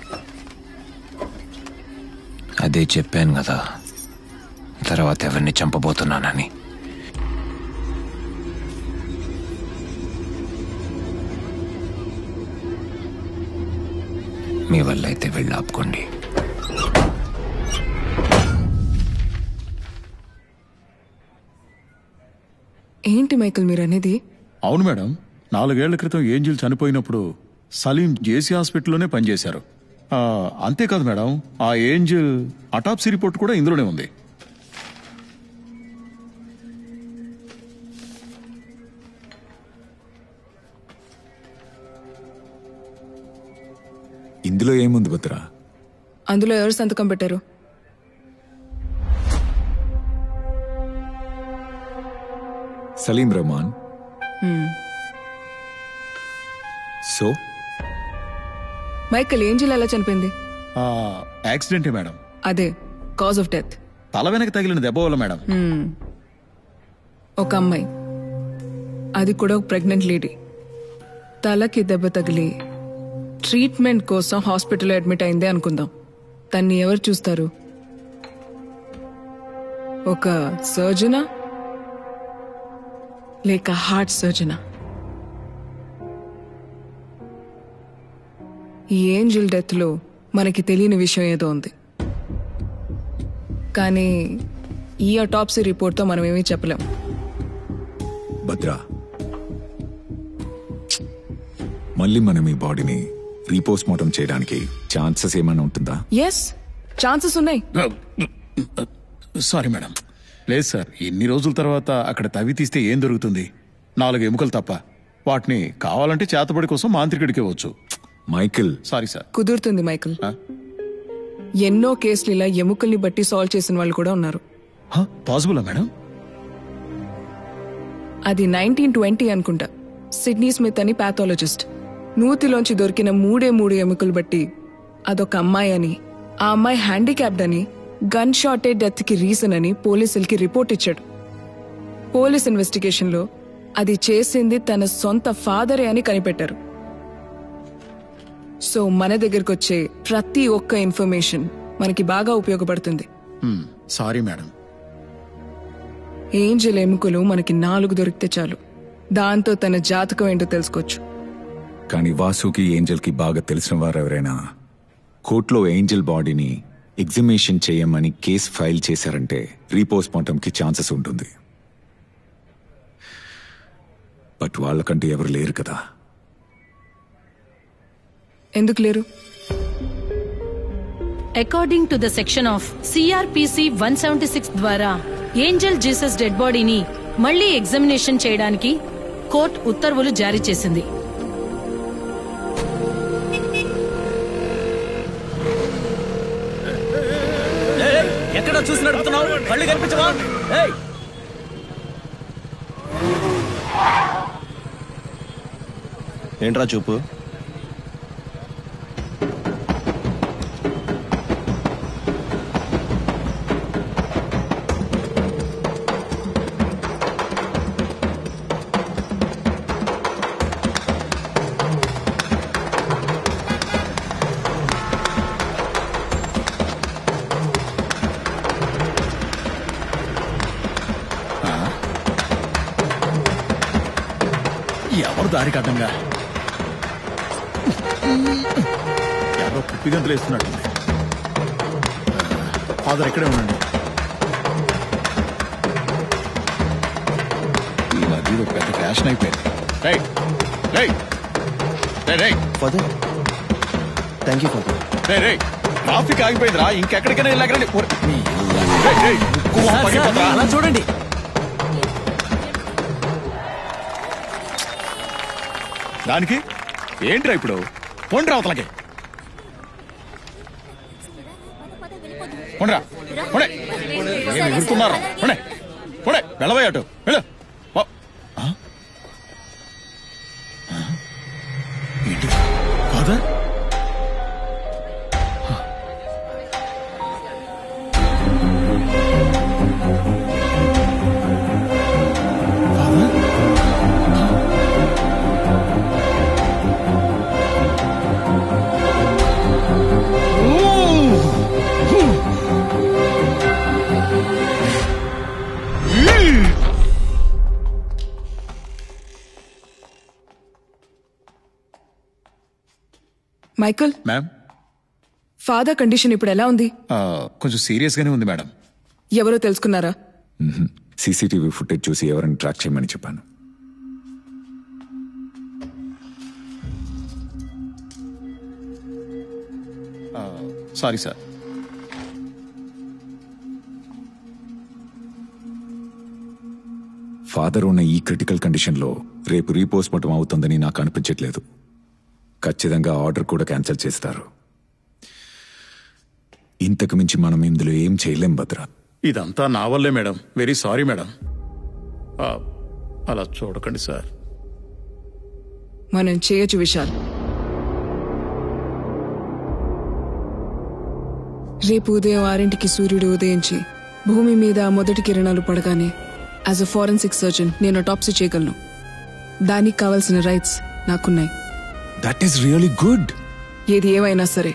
అదే చెప్పాను కదా, తర్వాత ఎవరిని చంపబోతున్నానని. మీ వల్ల అయితే వెళ్ళి ఆపుకోండి. ఏంటి మైకల్ మీరు అనేది? అవును మేడం, 4 ఏళ్ల క్రితం ఏంజిల్ చనిపోయినప్పుడు సలీం జేసీ హాస్పిటల్లోనే పనిచేశారు. అంతేకాదు మేడం, ఆ ఏంజిల్ అటాప్సీ రిపోర్ట్ కూడా ఇందులోనే ఉంది. ఇందులో ఏముంది భద్రా? అందులో ఎవరు సంతకం పెట్టారు? Salim Rehman. So Michael Angel ఎలా చనిపోయింది? యాక్సిడెంటే మేడం. అదే కాజ్ ఆఫ్ డెత్. తల వెనక తగిలిన దెబ్బ వల్ల మేడం. ఒక అమ్మాయి అది కూడా ఒక ప్రెగ్నెంట్ లేడీ. తలకి దెబ్బ తగిలి ట్రీట్మెంట్ కోసం హాస్పిటల్లో అడ్మిట్ అయిందే అనుకుందాం. తన్ని ఎవరు చూస్తారు? ఒక సర్జనా లేక హార్ట్ సర్జనా? ఈ ఏంజల్ డెత్ లో మనకి తెలియని విషయం ఏదో ఉంది. కానీ ఈ అటాప్సీ రిపోర్ట్తో మనం ఏమీ చెప్పలేం. భద్రా, మళ్ళీ మనం ఈ బాడీని రీపోస్ట్ మార్టం చేయడానికి ఛాన్సెస్ ఏమైనా ఉంటుందా? ఎస్, ఛాన్సెస్ ఉన్నాయి. Sorry madam. లేదు సార్, ఎన్ని రోజుల తర్వాత అక్కడ తవ్వి తీస్తే ఏం దొరుకుతుంది? 4 ఎముకలు తప్ప. వాటిని కావాలంటే చేతబడి కోసం మాంత్రికుడికి ఇవ్వచ్చు. Michael, sorry sir. కుదురుతుంది మైకిల్. ఎన్నో కేసులు ఇలా ఎముకల్ని బట్టి సాల్వ్ చేసిన వాళ్ళు కూడా ఉన్నారు. పాసిబులా మేడం? అది 1920 అనుకుంటా. సిడ్నీ స్మిత్ అని పాథాలజిస్ట్ నూతిలోంచి దొరికిన 3 ఎముకలు బట్టి అదొక అమ్మాయి అని, ఆ అమ్మాయి హ్యాండిక్యాప్డ్ అని, గన్ షాటే డెత్ కి రీజన్ అని పోలీసులకి రిపోర్ట్ ఇచ్చాడు. పోలీస్ ఇన్వెస్టిగేషన్ లో అది చేసింది తన సొంత ఫాదరే అని కనిపెట్టారు. సో మన దగ్గరకు వచ్చే ప్రతి ఒక్క ఇన్ఫర్మేషన్ మనకి బాగా ఉపయోగపడుతుంది. Sorry madam. ఏంజల్ ఎముకలు మనకి 4 దొరికితే చాలు. దాంతో తన జాతకం ఏంటో తెలుసుకోవచ్చు. కానీ వాసుకి ఏంజల్ కి బాగా తెలిసిన వారు ఎవరైనా కోర్టులో ఏంజల్ బాడీని ఎగ్జిమేషన్ చేయమని కేసు ఫైల్ చేశారంటే రీపోస్ట్ మార్టం కి ఛాన్సెస్ ఉంటుంది. బట్ వాళ్ళకంటూ ఎవరు లేరు కదా. ఎందుకు లేరు? According to the section of CrPC 176 ద్వారా ఏంజల్ జీసస్ డెడ్ బాడీని మళ్లీ ఎగ్జామినేషన్ చేయడానికి కోర్టు ఉత్తర్వులు జారీ చేసింది. ఎక్కడ చూసి నడుపుతున్నావు? కళ్ళు కనిపించవా? ఏంట్రా చూపు? ఎవరు దారికి అడ్డంగా? ఎవరో కుప్పి గంతులు వేస్తున్నట్టుంది. ఫాదర్ ఎక్కడే ఉండండి. ఈ మధ్య ఒక పెద్ద ఫ్యాషన్ అయిపోయింది. Father, thank you father. Traffic ఆగిపోయిందిరా, ఇంకెక్కడికైనా వెళ్ళగలండి. అలా చూడండి. దానికి ఏంట్రా ఇప్పుడు? పొండ్రా అవతలకి. పొండ్రా, పొండే. ఏమి ఎగురుతున్నారా? పొండే, పొండే. వెళ్ళబోయే అటు వెళ్ళు. ఏంటి father? Michael, ma'am, father condition ఇప్పుడు ఎలా ఉంది? కొంచెం సీరియస్ గానే ఉంది మేడం. ఎవరో తెలుసుకున్నారా? సీసీటీవీ ఫుటేజ్ చూసి ఎవరైనా ట్రాక్ చేయమని చెప్పాను. Sorry sir. ఫాదర్ ఉన్న ఈ క్రిటికల్ కండిషన్లో రేపు రీపోస్ట్ మార్టం అవుతుందని నాకు అనిపించట్లేదు. ఖచ్చితంగా ఆర్డర్ కూడా క్యాన్సిల్ చేస్తారు. ఇంతకు మించి మనం ఇందులో ఏం చేయలేం భద్ర. ఇదంతా నా వల్లే మేడం. Very sorry madam. అలా చూడకండి సార్. మనం చేయొచ్చు విశాల్. రేపు ఉదయం 6ంటికి సూర్యుడు ఉదయించి భూమి మీద మొదటి కిరణాలు పడగానే యాజ్ అ ఫారెన్సిక్ సర్జన్ నేను అటాప్సీ చేయగలను. దానికి కావాల్సిన రైట్స్ నాకున్నాయి. That is really good. ఏది ఏమైనా సరే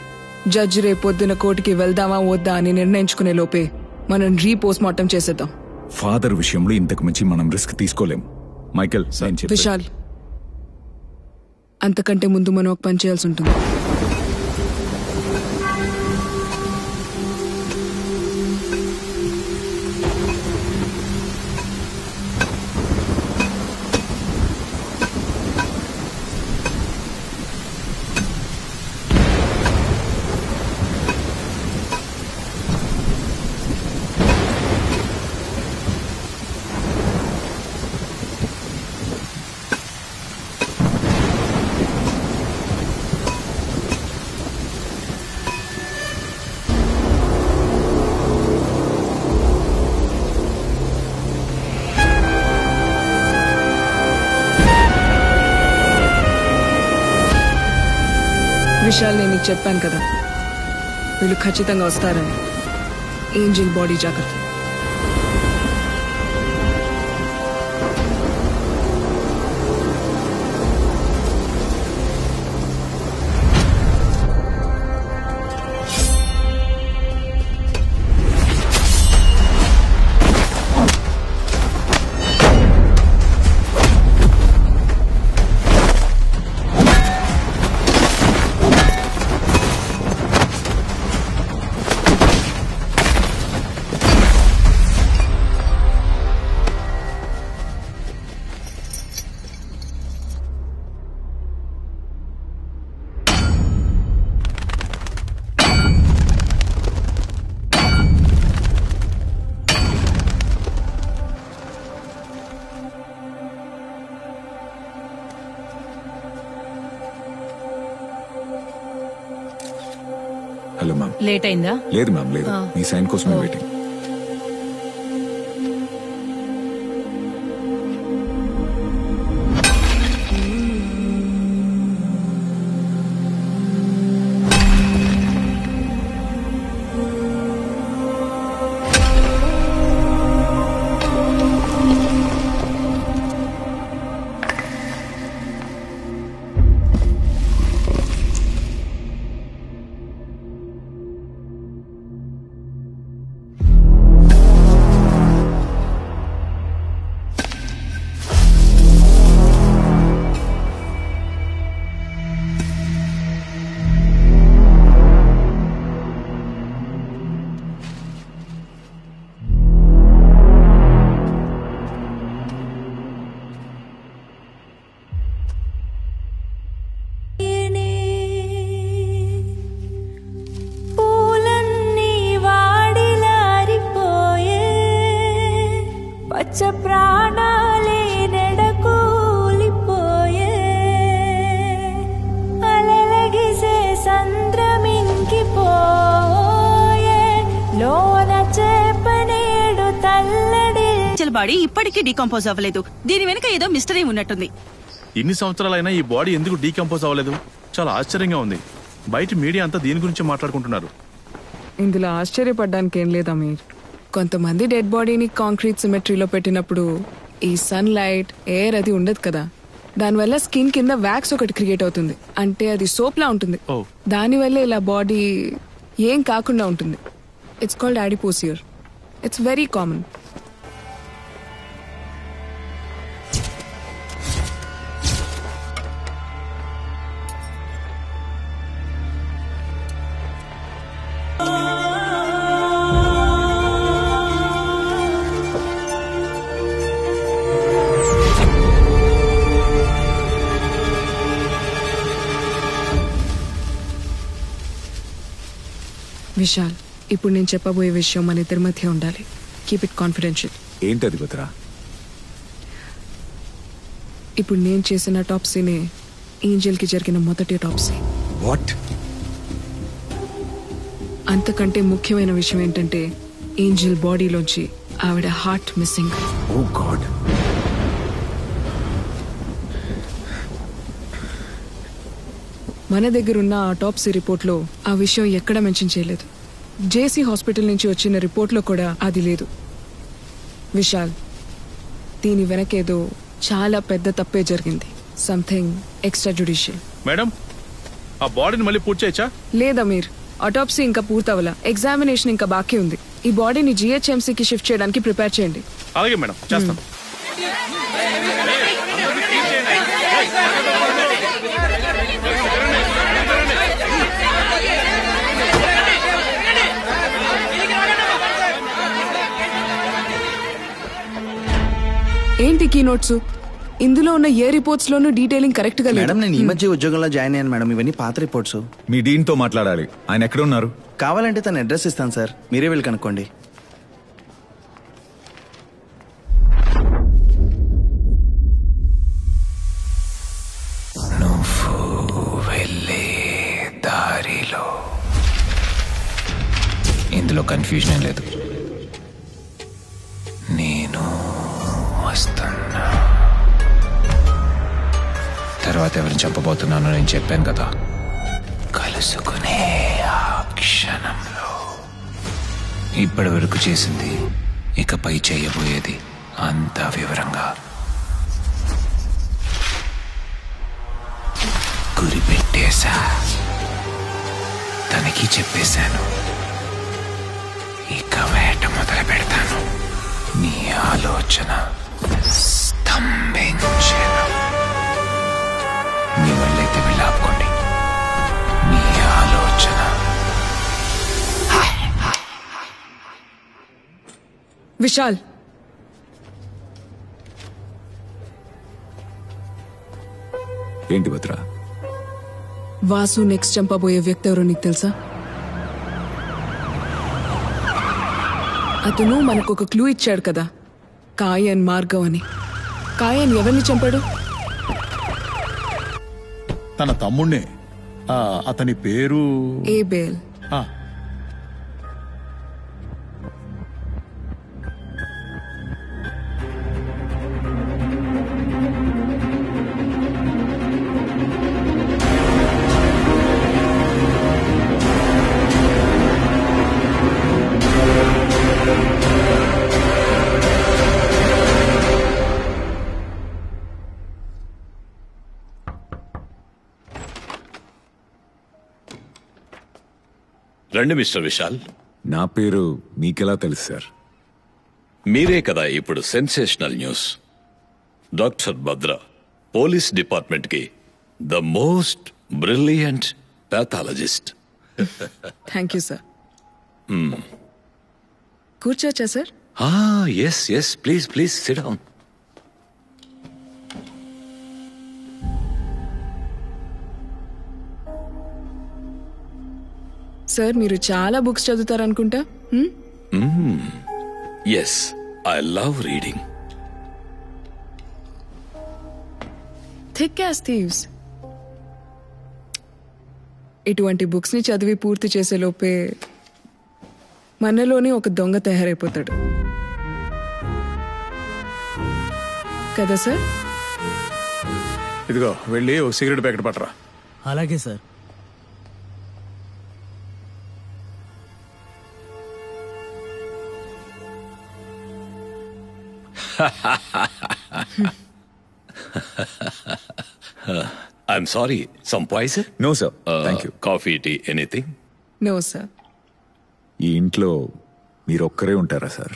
జడ్జి రేపొద్దున కోర్టుకి వెళ్దామా వద్దా అని నిర్ణయించుకునే లోపే మనం రీపోస్ట్ మార్టం చేసేద్దాం. ఫాదర్ విషయంలో ఇంతకు మించి మనం రిస్క్ తీసుకోలేం. మైకేల్, విశాల్, అంతకంటే ముందు మనం ఒక పని చేయాల్సి ఉంటుంది. విషయాలు నేను నీకు చెప్పాను కదా, వీళ్ళు ఖచ్చితంగా వస్తారని. ఏంజల్ బాడీ జాగ్రత్త. Hello ma'am. లేట్ అయిందా? లేదు మ్యామ్, లేదు. మీ సైన్ కోసమే వెయిటింగ్. ప్రాణాలే నెడకూలిపోయే అలలగిసే సంద్రమింకిపోయే లోన చేపనేడు తల్లడి. బాడీ ఇప్పటికీ డీకంపోజ్ అవ్వలేదు. దీని వెనుక ఏదో మిస్టరీ ఉన్నట్టుంది. ఇన్ని సంవత్సరాలైనా ఈ బాడీ ఎందుకు డీకంపోజ్ అవ్వలేదు? చాలా ఆశ్చర్యంగా ఉంది. బయట మీడియా అంతా దీని గురించి మాట్లాడుకుంటున్నారు. ఇందులో ఆశ్చర్యపడ్డానికి ఏం లేదా మీరు? కొంతమంది డెడ్ బాడీని కాంక్రీట్ సిమెట్రీలో పెట్టినప్పుడు ఈ సన్ లైట్, ఎయిర్ అది ఉండదు కదా. దానివల్ల స్కిన్ కింద వ్యాక్స్ ఒకటి క్రియేట్ అవుతుంది. అంటే అది సోప్ లా ఉంటుంది. దానివల్ల ఇలా బాడీ ఏం కాకుండా ఉంటుంది. It's called adipocere. It's very common. Vishal, ఇప్పుడు నేను చెప్పబోయే విషయం మన ఇద్దరి మధ్య ఉండాలి. Keep it confidential. ఏంటది భద్రా? ఇప్పుడు నేను చేసిన టాప్సీనే ఏంజల్ కి జరిగిన మొదటి టాప్సీ. వాట్? అంతకంటే ముఖ్యమైన విషయం ఏంటంటే ఏంజల్ బాడీలోంచి ఆవిడ హార్ట్ మిస్సింగ్. ఓ గాడ్. మన దగ్గర ఉన్న ఆటోప్సీ రిపోర్ట్లో ఆ విషయం ఎక్కడ మెన్షన్ చేయలేదు. జేసీ హాస్పిటల్ నుంచి వచ్చిన రిపోర్ట్లో కూడా అది లేదు. విశాల్, దీని వెనకేదో చాలా పెద్ద తప్పే జరిగింది. Something extra judicial. మేడం, ఆ బాడీని మళ్ళీ పూర్తి చేయొచ్చా? లేదా మీరు ఆటోప్సీ ఇంకా పూర్తవలా, ఎగ్జామినేషన్ ఇంకా బాకీ ఉంది. ఈ బాడీని జిహెచ్ఎంసీకి షిఫ్ట్ చేయడానికి ప్రిపేర్ చేయండి. అలాగే మేడం, చేస్తాం. ఏంటి కీ నోట్స్? ఇందులో ఉన్న ఏ రిపోర్ట్స్ లోనూ డీటెయిలింగ్ కరెక్ట్ గా లేదు. మేడం, నేను ఈ మధ్య ఉద్యోగంలో జాయిన్ అయ్యాను మేడం. ఇవన్నీ పాత రిపోర్ట్స్. మీ డీన్ తో మాట్లాడాలి. ఆయన ఎక్కడ ఉన్నారు? కావాలంటే తన అడ్రస్ ఇస్తాను సార్, మీరే వెళ్ళి కనుక్కోండి. నువ్వు వెళ్ళే దారిలో ఇందులో కన్ఫ్యూజన్ లేదు. నేను వస్తున్నా. తర్వాత ఎవరిని చంపబోతున్నానో నేను చెప్పాను కదా. కలుసుకునే ఆ క్షణంలో ఇప్పటి వరకు చేసింది, ఇకపై చేయబోయేది అంత వివరంగా గురి పెట్టేశా. తనకి చెప్పేశాను. ఇక వేట మొదలు పెడతాను. నీ ఆలోచన స్తంభించను. మీ వాళ్ళైతే వెళ్ళి ఆపుకోండి. మీ ఆలోచన విశాల్, ఏంటి భద్ర? వాసు నెక్స్ట్ చంపబోయే వ్యక్తి ఎవరో నీకు తెలుసా? అతను మనకు ఒక క్లూ ఇచ్చాడు కదా, కాయన్ మార్గవ్ అని. కాయన్ ఎవరిని చంపాడు? తన తమ్ముణ్ణే. అతని పేరు ఏబేల్. రండి మిస్టర్ విశాల్. నా పేరు మీకెలా తెలుసు సార్? మీరే కదా ఇప్పుడు sensational news. Doctor Bhadra police department కి the most brilliant pathologist. Thank you sir. కూర్చోచ్చా సార్? Yes yes, please please sit down. Sir, మీరు చాలా బుక్స్ చదువుతారనుకుంటా. Yes, I love reading. Thick as thieves. ఇటువంటి బుక్స్ ని చదివి పూర్తి చేసే లోపే మనలోని ఒక దొంగ తయారైపోతాడు కదా సార్? ఇదిగో వెళ్ళి ఒక సిగరెట్ ప్యాకెట్ పట్టరా. అలాగే sir. I'm sorry, some poison? No sir, thank you. Coffee, tea, anything? No sir. ఈ ఇంట్లో మీరొక్కరే ఉంటారా సార్?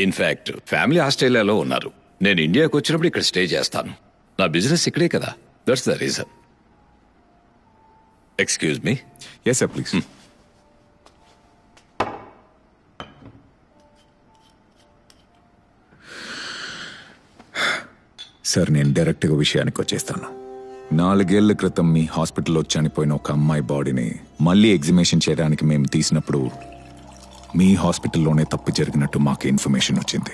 ఇన్ఫాక్ట్ ఫ్యామిలీ ఆస్ట్రేలియాలో ఉన్నారు. నేను ఇండియాకి వచ్చినప్పుడు ఇక్కడ స్టే చేస్తాను. నా బిజినెస్ ఇక్కడే కదా, that's the reason. Excuse me. Yes sir, please. Sir, నేను డైరెక్ట్గా విషయానికి వచ్చేస్తాను. 4 ఏళ్ల క్రితం మీ హాస్పిటల్లో చనిపోయిన ఒక అమ్మాయి బాడీని మళ్ళీ ఎగ్జిబిషన్ చేయడానికి మేము తీసినప్పుడు మీ హాస్పిటల్లోనే తప్పు జరిగినట్టు మాకు ఇన్ఫర్మేషన్ వచ్చింది.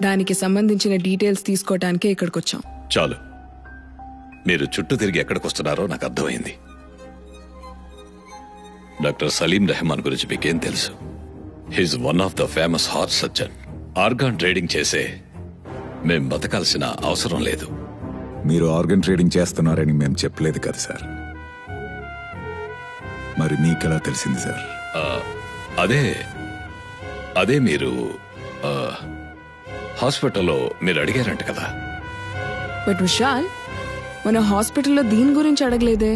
దానికి సంబంధించిన డీటెయిల్స్ తీసుకోవటానికే ఇక్కడికి వచ్చాం. చాలు, మీరు చుట్టూ తిరిగి ఎక్కడికి వస్తున్నారో నాకు అర్థమైంది. డాక్టర్ సలీం రెహమాన్ గురించి మీకేం తెలుసు? He's one of the famous heart surgeon. Organ trading చేసే మేం బతకాల్సిన అవసరం లేదు. మీరు ఆర్గన్ ట్రేడింగ్ చేస్తున్నారని మేము చెప్పలేదు కదా సార్. మరి మీకెలా తెలిసింది సార్? అదే మీరు హాస్పిటల్లో మీరు అడిగారంట కదా. బట్ విశాల్, మన హాస్పిటల్లో దీని గురించి అడగలేదే.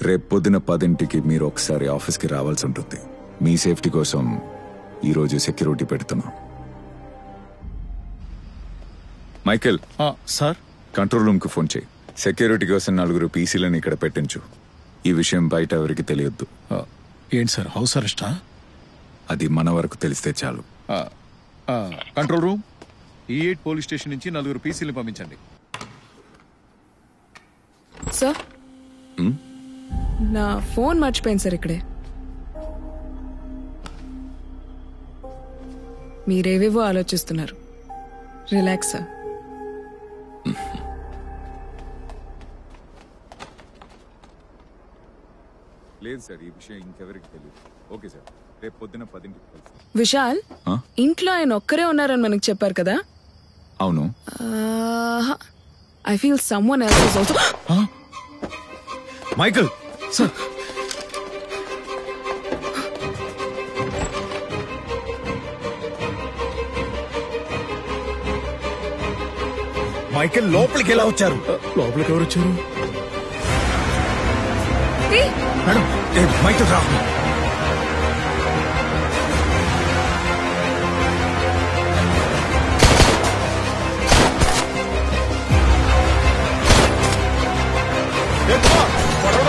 రేపు పొద్దున 10 మీరు ఒకసారి ఆఫీస్కి రావాల్సి ఉంటుంది. మీ సేఫ్టీ కోసం ఈరోజు సెక్యూరిటీ పెడుతున్నాం. మైకేల్ సార్, కంట్రోల్ రూమ్ కు ఫోన్ చేయి. సెక్యూరిటీ కోసం 4 పీసీలను ఇక్కడ పెట్టించు. ఈ విషయం బయట ఎవరికి తెలియొద్దు. ఏంటి సార్, హౌస్ అరెస్టా? అది మన వరకు తెలిస్తే చాలు. Control room, E8 police station నుంచి 4 పీసీలను పంపించండి. సార్, నా ఫోన్ మర్చిపోయింది సార్ ఇక్కడే. మీరేవేవో ఆలోచిస్తున్నారు. Relax sir. లేదు సార్, ఈ విషయం ఇంకెవరికి తెలియదు. ఓకే సార్, రేపు పొద్దున 10కి కలుస్తాం. విశాల్, ఇంట్లో ఆయన ఒక్కరే ఉన్నారని మనకు చెప్పారు కదా. అవును. I feel someone else is also. Michael sir, Michael లోపలికి ఎలా వచ్చారు? లోపలికి ఎవరు వచ్చారు? మేడం, మైకేల్ రా.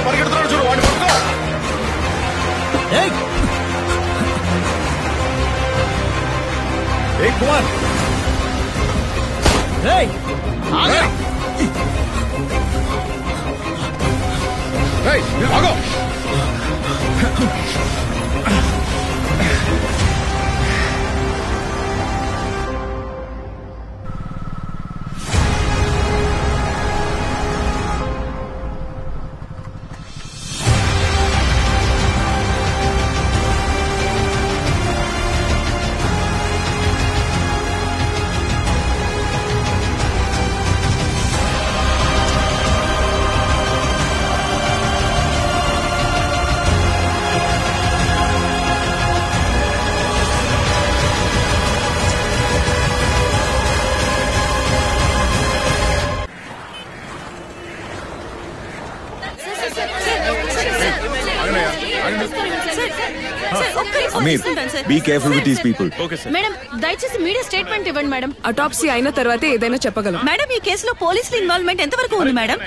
పరిగెడుతున్నాడు చూడు, వాడిని పట్టుకో. కుమార్, ఆగో. Amir, be careful with these people. Madam, దయచేసి మీడియా స్టేట్మెంట్ ఇవ్వండి మేడం. అటాప్సీ అయిన తర్వాతే ఏదైనా చెప్పగలం. మేడం, ఈ కేసులో పోలీసుల ఇన్వాల్వ్మెంట్ ఎంతవరకు ఉంది మేడం?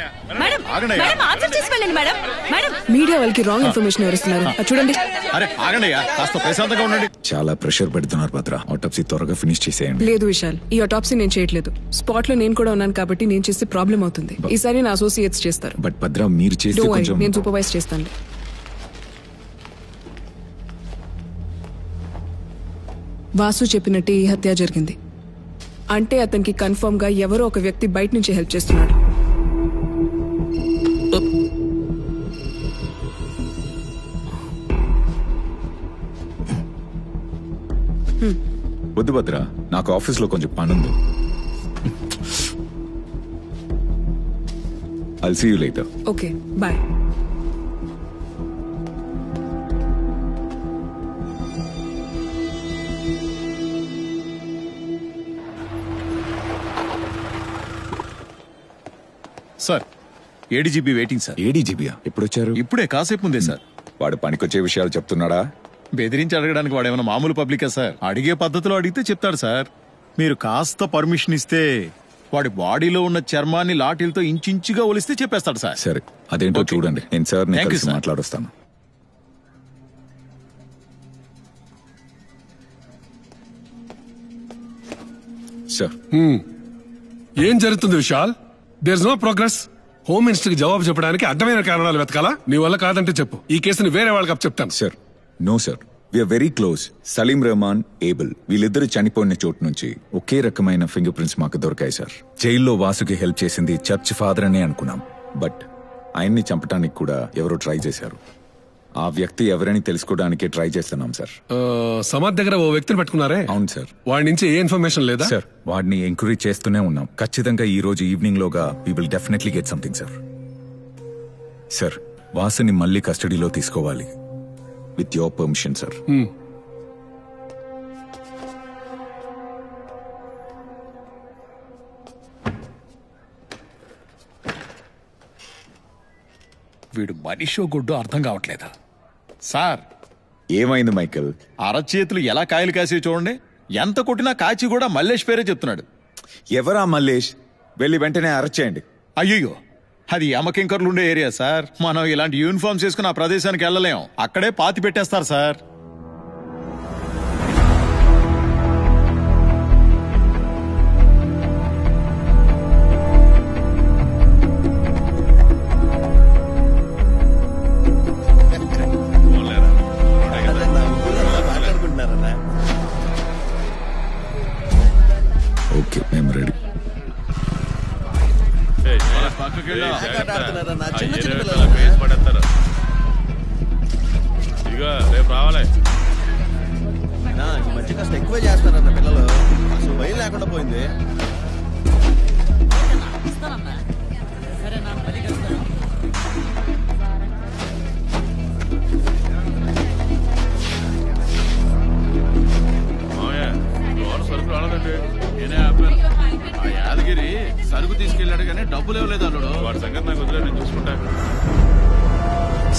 మేడం, మేడం ఆన్సర్ చేసి వెళ్ళండి మేడం. మేడం, మీడియా వాళ్ళకి రాంగ్ ఇన్ఫర్మేషన్ ఎవరిస్తున్నారు చూడండి. అరే ఆగండి, కాస్త ప్రశాంతంగా ఉండండి. చాలా ప్రెషర్ పెడుతున్నారు భద్ర. ఆటోప్సీ త్వరగా ఫినిష్ చేసేయండి. లేదు విశాల్, ఈ అటాప్సీ నేను చేయట్లేదు. స్పాట్ లో నేను కూడా ఉన్నాను కాబట్టి నేను చేస్తే ప్రాబ్లం అవుతుంది. ఈసారి నా అసోసియేట్స్ చేస్తారు. బట్ భద్ర, మీరు చేస్తే కొంచెం. నేను సూపర్వైజ్ చేస్తాను. వాసు చెప్పినట్టు ఈ హత్య జరిగింది అంటే అతనికి కన్ఫర్మ్ గా ఎవరో ఒక వ్యక్తి బయట నుంచి హెల్ప్ చేస్తున్నాడు. వద్దు భద్ర, నాకు ఆఫీస్ లో కొంచెం పనుంది. I'll see you later. Okay, bye. Sir, ADGP waiting sir. ఏడీజీపీయా? ఎప్పుడు వచ్చారు? ఇప్పుడే, కాసేపు ఉందే సార్. వాడు పనికొచ్చే విషయాలు చెప్తున్నాడా? బెదిరించి అడగడానికి వాడేమైనా మామూలు పబ్లికా సార్? అడిగే పద్ధతిలో అడిగితే చెప్తాడు సార్. మీరు కాస్త పర్మిషన్ ఇస్తే వాడి బాడీలో ఉన్న చర్మాన్ని లాఠీలతో ఇంచుగా ఒలిస్తే చెప్పేస్తాడు సార్. సరే, అదేంటో చూడండి. నేను సార్ కలిసి మాట్లాడొస్తాను. సార్, ఏం జరుగుతుంది Vishal? There is no progress. Home minister కి జవాబు చెప్పడానికి అడ్డమైన కారణాలు వెతకాలా? నీ వల్ల కాదంటే చెప్పు, ఈ కేసుని వేరే వాళ్ళకి అప్పచెప్తాను. Sir, no sir, we are very close. Salim Rehman, Abel వీళ్ళిద్దరు చనిపోయిన చోటు నుంచి ఒకే రకమైన ఫింగర్ ప్రింట్స్ మాకు దొరికాయి సార్. జైల్లో వాసుకి హెల్ప్ చేసింది చర్చ్ ఫాదర్ అనే అనుకున్నాం. బట్ ఆయన్ని చంపడానికి కూడా ఎవరో ట్రై చేశారు. ఆ వ్యక్తి ఎవరని తెలుసుకోవడానికి ట్రై చేస్తున్నాం సార్. సమాధ్ దగ్గర ఓ వ్యక్తిని పట్టుకున్నారే? అవును సార్. వాడి నుంచి ఏ ఇన్ఫర్మేషన్ లేదా? సార్, వాడిని ఎంక్వైరీ చేస్తూనే ఉన్నాం. ఖచ్చితంగా ఈ రోజు ఈవినింగ్ లోగా we will definitely get something sir. Sir, వాసుని మళ్ళీ కస్టడీలో తీసుకోవాలి. With your permission sir. వీడు మనిషో గుడ్డో అర్థం కావట్లేదు. సార్ ఏమైంది మైకల్? అరచేతులు ఎలా కాయలు కాసి చూడండి. ఎంత కొట్టినా కాచి కూడా మల్లేష్ పేరే చెప్తున్నాడు. ఎవరా మల్లేష్? వెళ్ళి వెంటనే అరెస్ట్ చేయండి. అయ్యో, అది యమకింకర్లు ఉండే ఏరియా సార్. మనం ఇలాంటి యూనిఫామ్స్ వేసుకుని ఆ ప్రదేశానికి వెళ్ళలేం. అక్కడే పాతి పెట్టేస్తారు సార్. ఓకే, మేము రెడీ. రేపు రావాలి. ఈ మధ్య కాస్త ఎక్కువే చేస్తారన్న పిల్లలు. అసలు భయం లేకుండా పోయింది. సరుకు రాలేదండి. నేనే ఆపాను. ఆ యాదగిరి సరుకు తీసుకెళ్ళాడు కానీ డబ్బులు ఇవ్వలేదు అన్నాడు. వాడి సంగతి నాకు వదిలే, నేను చూసుకుంటా.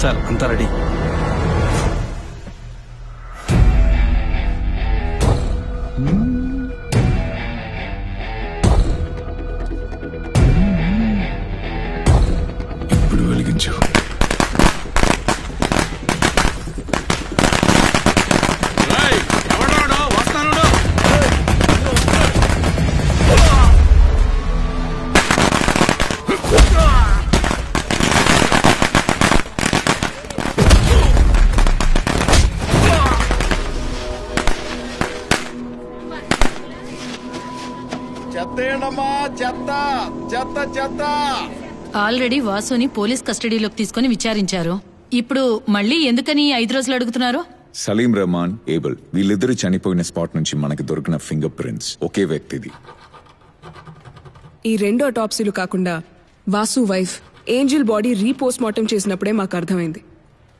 సార్ అంతా రెడీ. ఇప్పుడు వెలిగించు. ఆల్రెడీ వాసుని పోలీస్ కస్టడీలోకి తీసుకుని విచారించారు. ఇప్పుడు మళ్ళీ ఎందుకని 5 రోజులు అడుగుతున్నారు? సలీం రెహమాన్, ఏబుల్ వీళ్ళిద్దరూ చనిపోయిన స్పాట్ నుంచి మనకి దొరికిన ఫింగర్ ప్రింట్స్ ఒకే వ్యక్తిది. ఈ 2 అటాప్సీలు కాకుండా Vasu wife Angel body repost mortem చేసినప్పుడే మాకు అర్థమైంది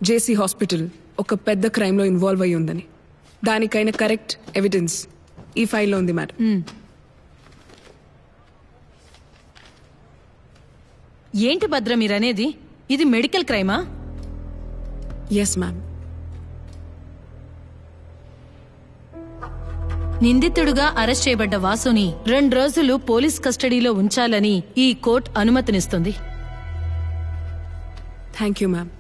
జేసీ హాస్పిటల్ ఒక పెద్ద క్రైమ్ లో ఇన్వాల్వ్ అయి ఉందని. దానికైన కరెక్ట్ ఎవిడెన్స్ ఈ ఫైల్లో ఉంది మేడం. ఏంటి భద్ర మీరనేది? ఇది మెడికల్ క్రైమా? Yes ma'am. నిందితుడుగా అరెస్ట్ చేయబడ్డ వాసుని 2 రోజులు పోలీస్ కస్టడీలో ఉంచాలని ఈ కోర్టు అనుమతినిస్తుంది. Thank you ma'am.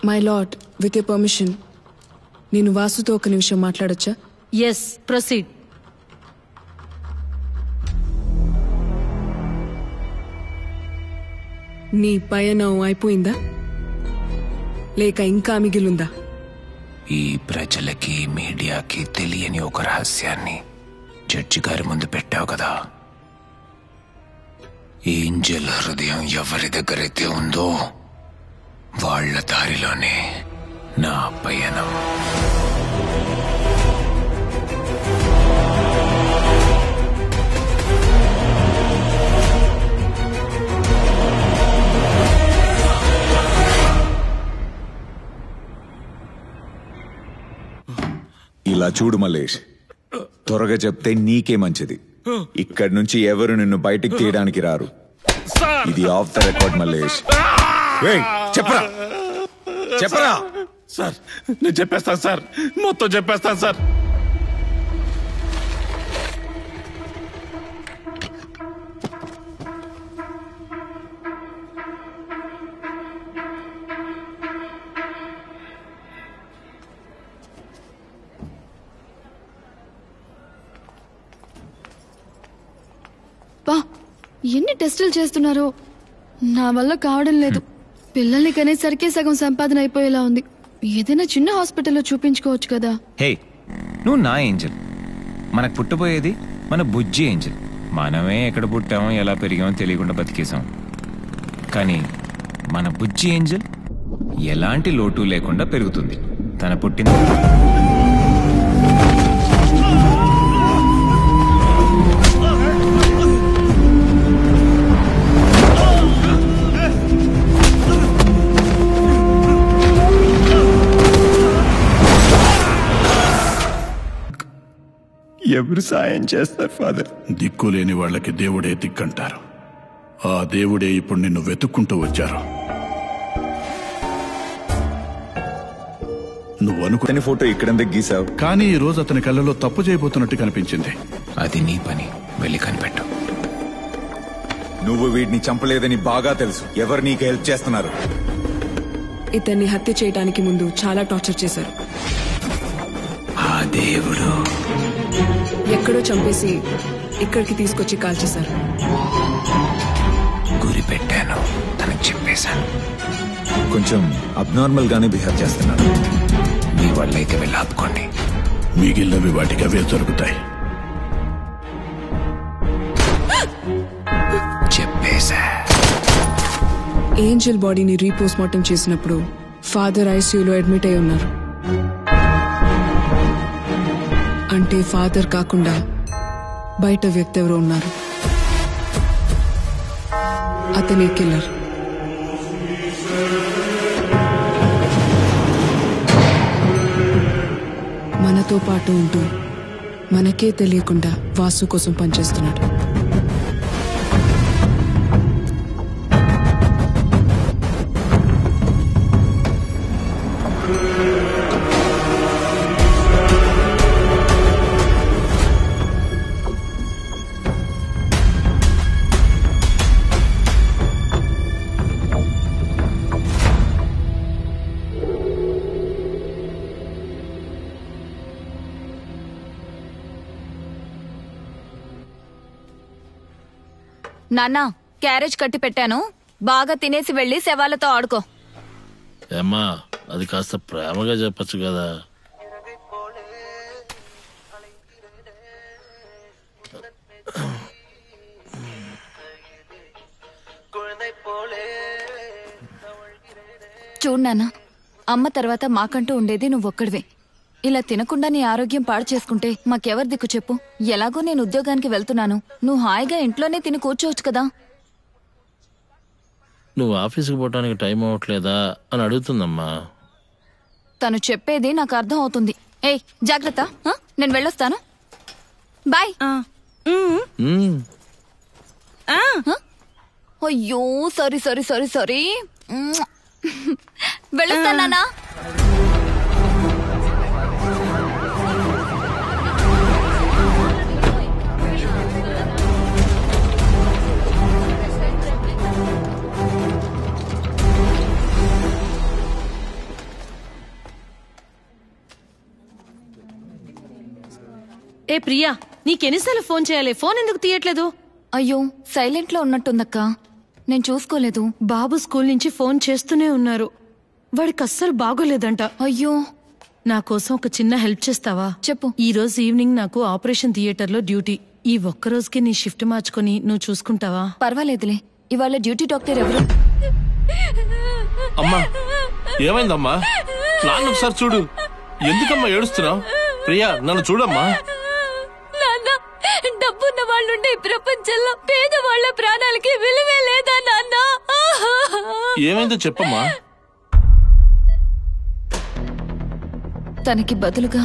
My lord, with your permission నేను వాసుతో ఒక నిమిషం మాట్లాడొచ్చా? Yes, proceed. నీ పయనం అయిపోయిందా లేక ఇంకా మిగిలుందా? ఈ ప్రజలకి మీడియాకి తెలియని ఒక రహస్యాన్ని జడ్జి గారి ముందు పెట్టావు కదా. ఏంజల్ హృదయం ఎవరి దగ్గరైతే ఉందో వాళ్ళ దారిలోనే నా పయనం. ఇలా చూడు మల్లేష్, త్వరగా చెప్తే నీకే మంచిది. ఇక్కడి నుంచి ఎవరు నిన్ను బయటికి తీయడానికి రారు. ఇది ఆఫ్ ద రికార్డ్ మల్లేష్. చెప్పరా చెప్పరా. సార్ నేను చెప్పేస్తాను సార్, మొత్తం చెప్పేస్తాను సార్. బా, ఎన్ని టెస్టులు చేస్తున్నారో నా వల్ల కావడం లేదు. పిల్లల్ని కనేసరికే సగం సంపాదన అయిపోయేలా ఉంది. ఏదైనా చిన్న హాస్పిటల్లో చూపించుకోవచ్చు కదా. హే, నువ్వు నా ఏంజల్, మనకు పుట్టబోయేది మన బుజ్జి ఏంజల్. మనమే ఎక్కడ పుట్టామో ఎలా పెరిగామో తెలియకుండా బతికేసాం. కానీ మన బుజ్జి ఏంజల్ ఎలాంటి లోటు లేకుండా పెరుగుతుంది. తన పుట్టిన ఎవరు సాయం చేస్తారు ఫాదర్? దిక్కులేని వాళ్ళకి దేవుడే దిక్కంటారు. ఆ దేవుడే ఇప్పుడు నిన్ను వెతుక్కుంటూ వచ్చారు. నువ్వు అనుకునే ఫోటో ఇక్కడందే గీసావు, కానీ ఈ రోజు అతని కళ్ళలో తప్పు చేయబోతున్నట్టు కనిపించింది. అది నీ పని, వెళ్ళి కనిపెట్టు. నువ్వు వీడిని చంపలేదని బాగా తెలుసు. ఎవరు నీకు హెల్ప్ చేస్తున్నారు? ఇతన్ని హత్య చేయడానికి ముందు చాలా టార్చర్ చేశారు. ఆ దేవుడు ఎక్కడో చంపేసి ఇక్కడికి తీసుకొచ్చి కాల్చేశారు. గురి పెట్టాను, తనకు చెప్పేశాను. కొంచెం అబ్నార్మల్ గానే బిహేవ్ చేస్తున్నాడు. మీ వాళ్ళైతే వెళ్ళి ఆపుకోండి. మిగిలినవి వాటికి అవే జరుగుతాయి. చెప్పేశా. ఏంజల్ బాడీని రీపోస్ట్ మార్టం చేసినప్పుడు ఫాదర్ ఐసీయూలో అడ్మిట్ అయి ఉన్నారు. అంటే ఫాదర్ కాకుండా బయట వ్యక్తి ఎవరో ఉన్నారు. అతనే కిల్లర్. మనతో పాటు ఉంటూ మనకే తెలియకుండా వాసు కోసం పనిచేస్తున్నాడు. నాన్నా, క్యారేజ్ కట్టి పెట్టాను, బాగా తినేసి వెళ్ళి శవాలతో ఆడుకో. ఏమ్మా, అది కాస్త ప్రేమగా చెప్పచ్చు కదా. చూడు నాన్న, అమ్మ తర్వాత మాకంటూ ఉండేది నువ్వొక్కడివే. ఇలా తినకుండా నీ ఆరోగ్యం పాడు చేసుకుంటే మాకెవరి దిక్కు చెప్పు? ఎలాగో నేను ఉద్యోగానికి వెళ్తున్నాను, నువ్వు హాయిగా ఇంట్లోనే తిని కూర్చోవచ్చు కదా. నువ్వు ఆఫీస్కి పోవడానికి టైం అవ్వట్లేదా అని అడుగుతుందమ్మా. తను చెప్పేది నాకు అర్థం అవుతుంది. ఏయ్ జాగ్రత్త, నేను వెళ్ళొస్తాను. బాయ్. అయ్యో సారీ సారీ సారీ సారీ. వెళ్ళొస్తానా? ఏ ప్రియా, నీకెన్నిసార్లు ఫోన్ చేయాలి? ఫోన్ ఎందుకు తీయట్లేదు? అయ్యో సైలెంట్ లో ఉన్నట్టుందక్క, నేను చూసుకోలేదు. బాబు స్కూల్ నుంచి ఫోన్ చేస్తూనే ఉన్నారు. వాడికి అస్సలు బాగోలేదంట. అయ్యో, నా కోసం ఒక చిన్న హెల్ప్ చేస్తావా? చెప్పు. ఈ రోజు ఈవినింగ్ నాకు ఆపరేషన్ థియేటర్ లో డ్యూటీ. ఈ ఒక్కరోజుకి నీ షిఫ్ట్ మార్చుకొని నువ్వు చూసుకుంటావా? పర్వాలేదులే. ఇవాళ డ్యూటీ డాక్టర్ ఎవరు? అమ్మా, ఏమైందమ్మా? నాన్న ఒకసారి చూడు. ఎందుకమ్మా ఏడుస్తున్నావు? ప్రియా, నన్ను చూడమ్మా. డబ్బున్న వాళ్ళుండే ఈ ప్రపంచంలో పేదవాళ్ల ప్రాణాలకి విలువే లేదా నాన్న? ఏమైందో చెప్పమ్మా. తనకి బదులుగా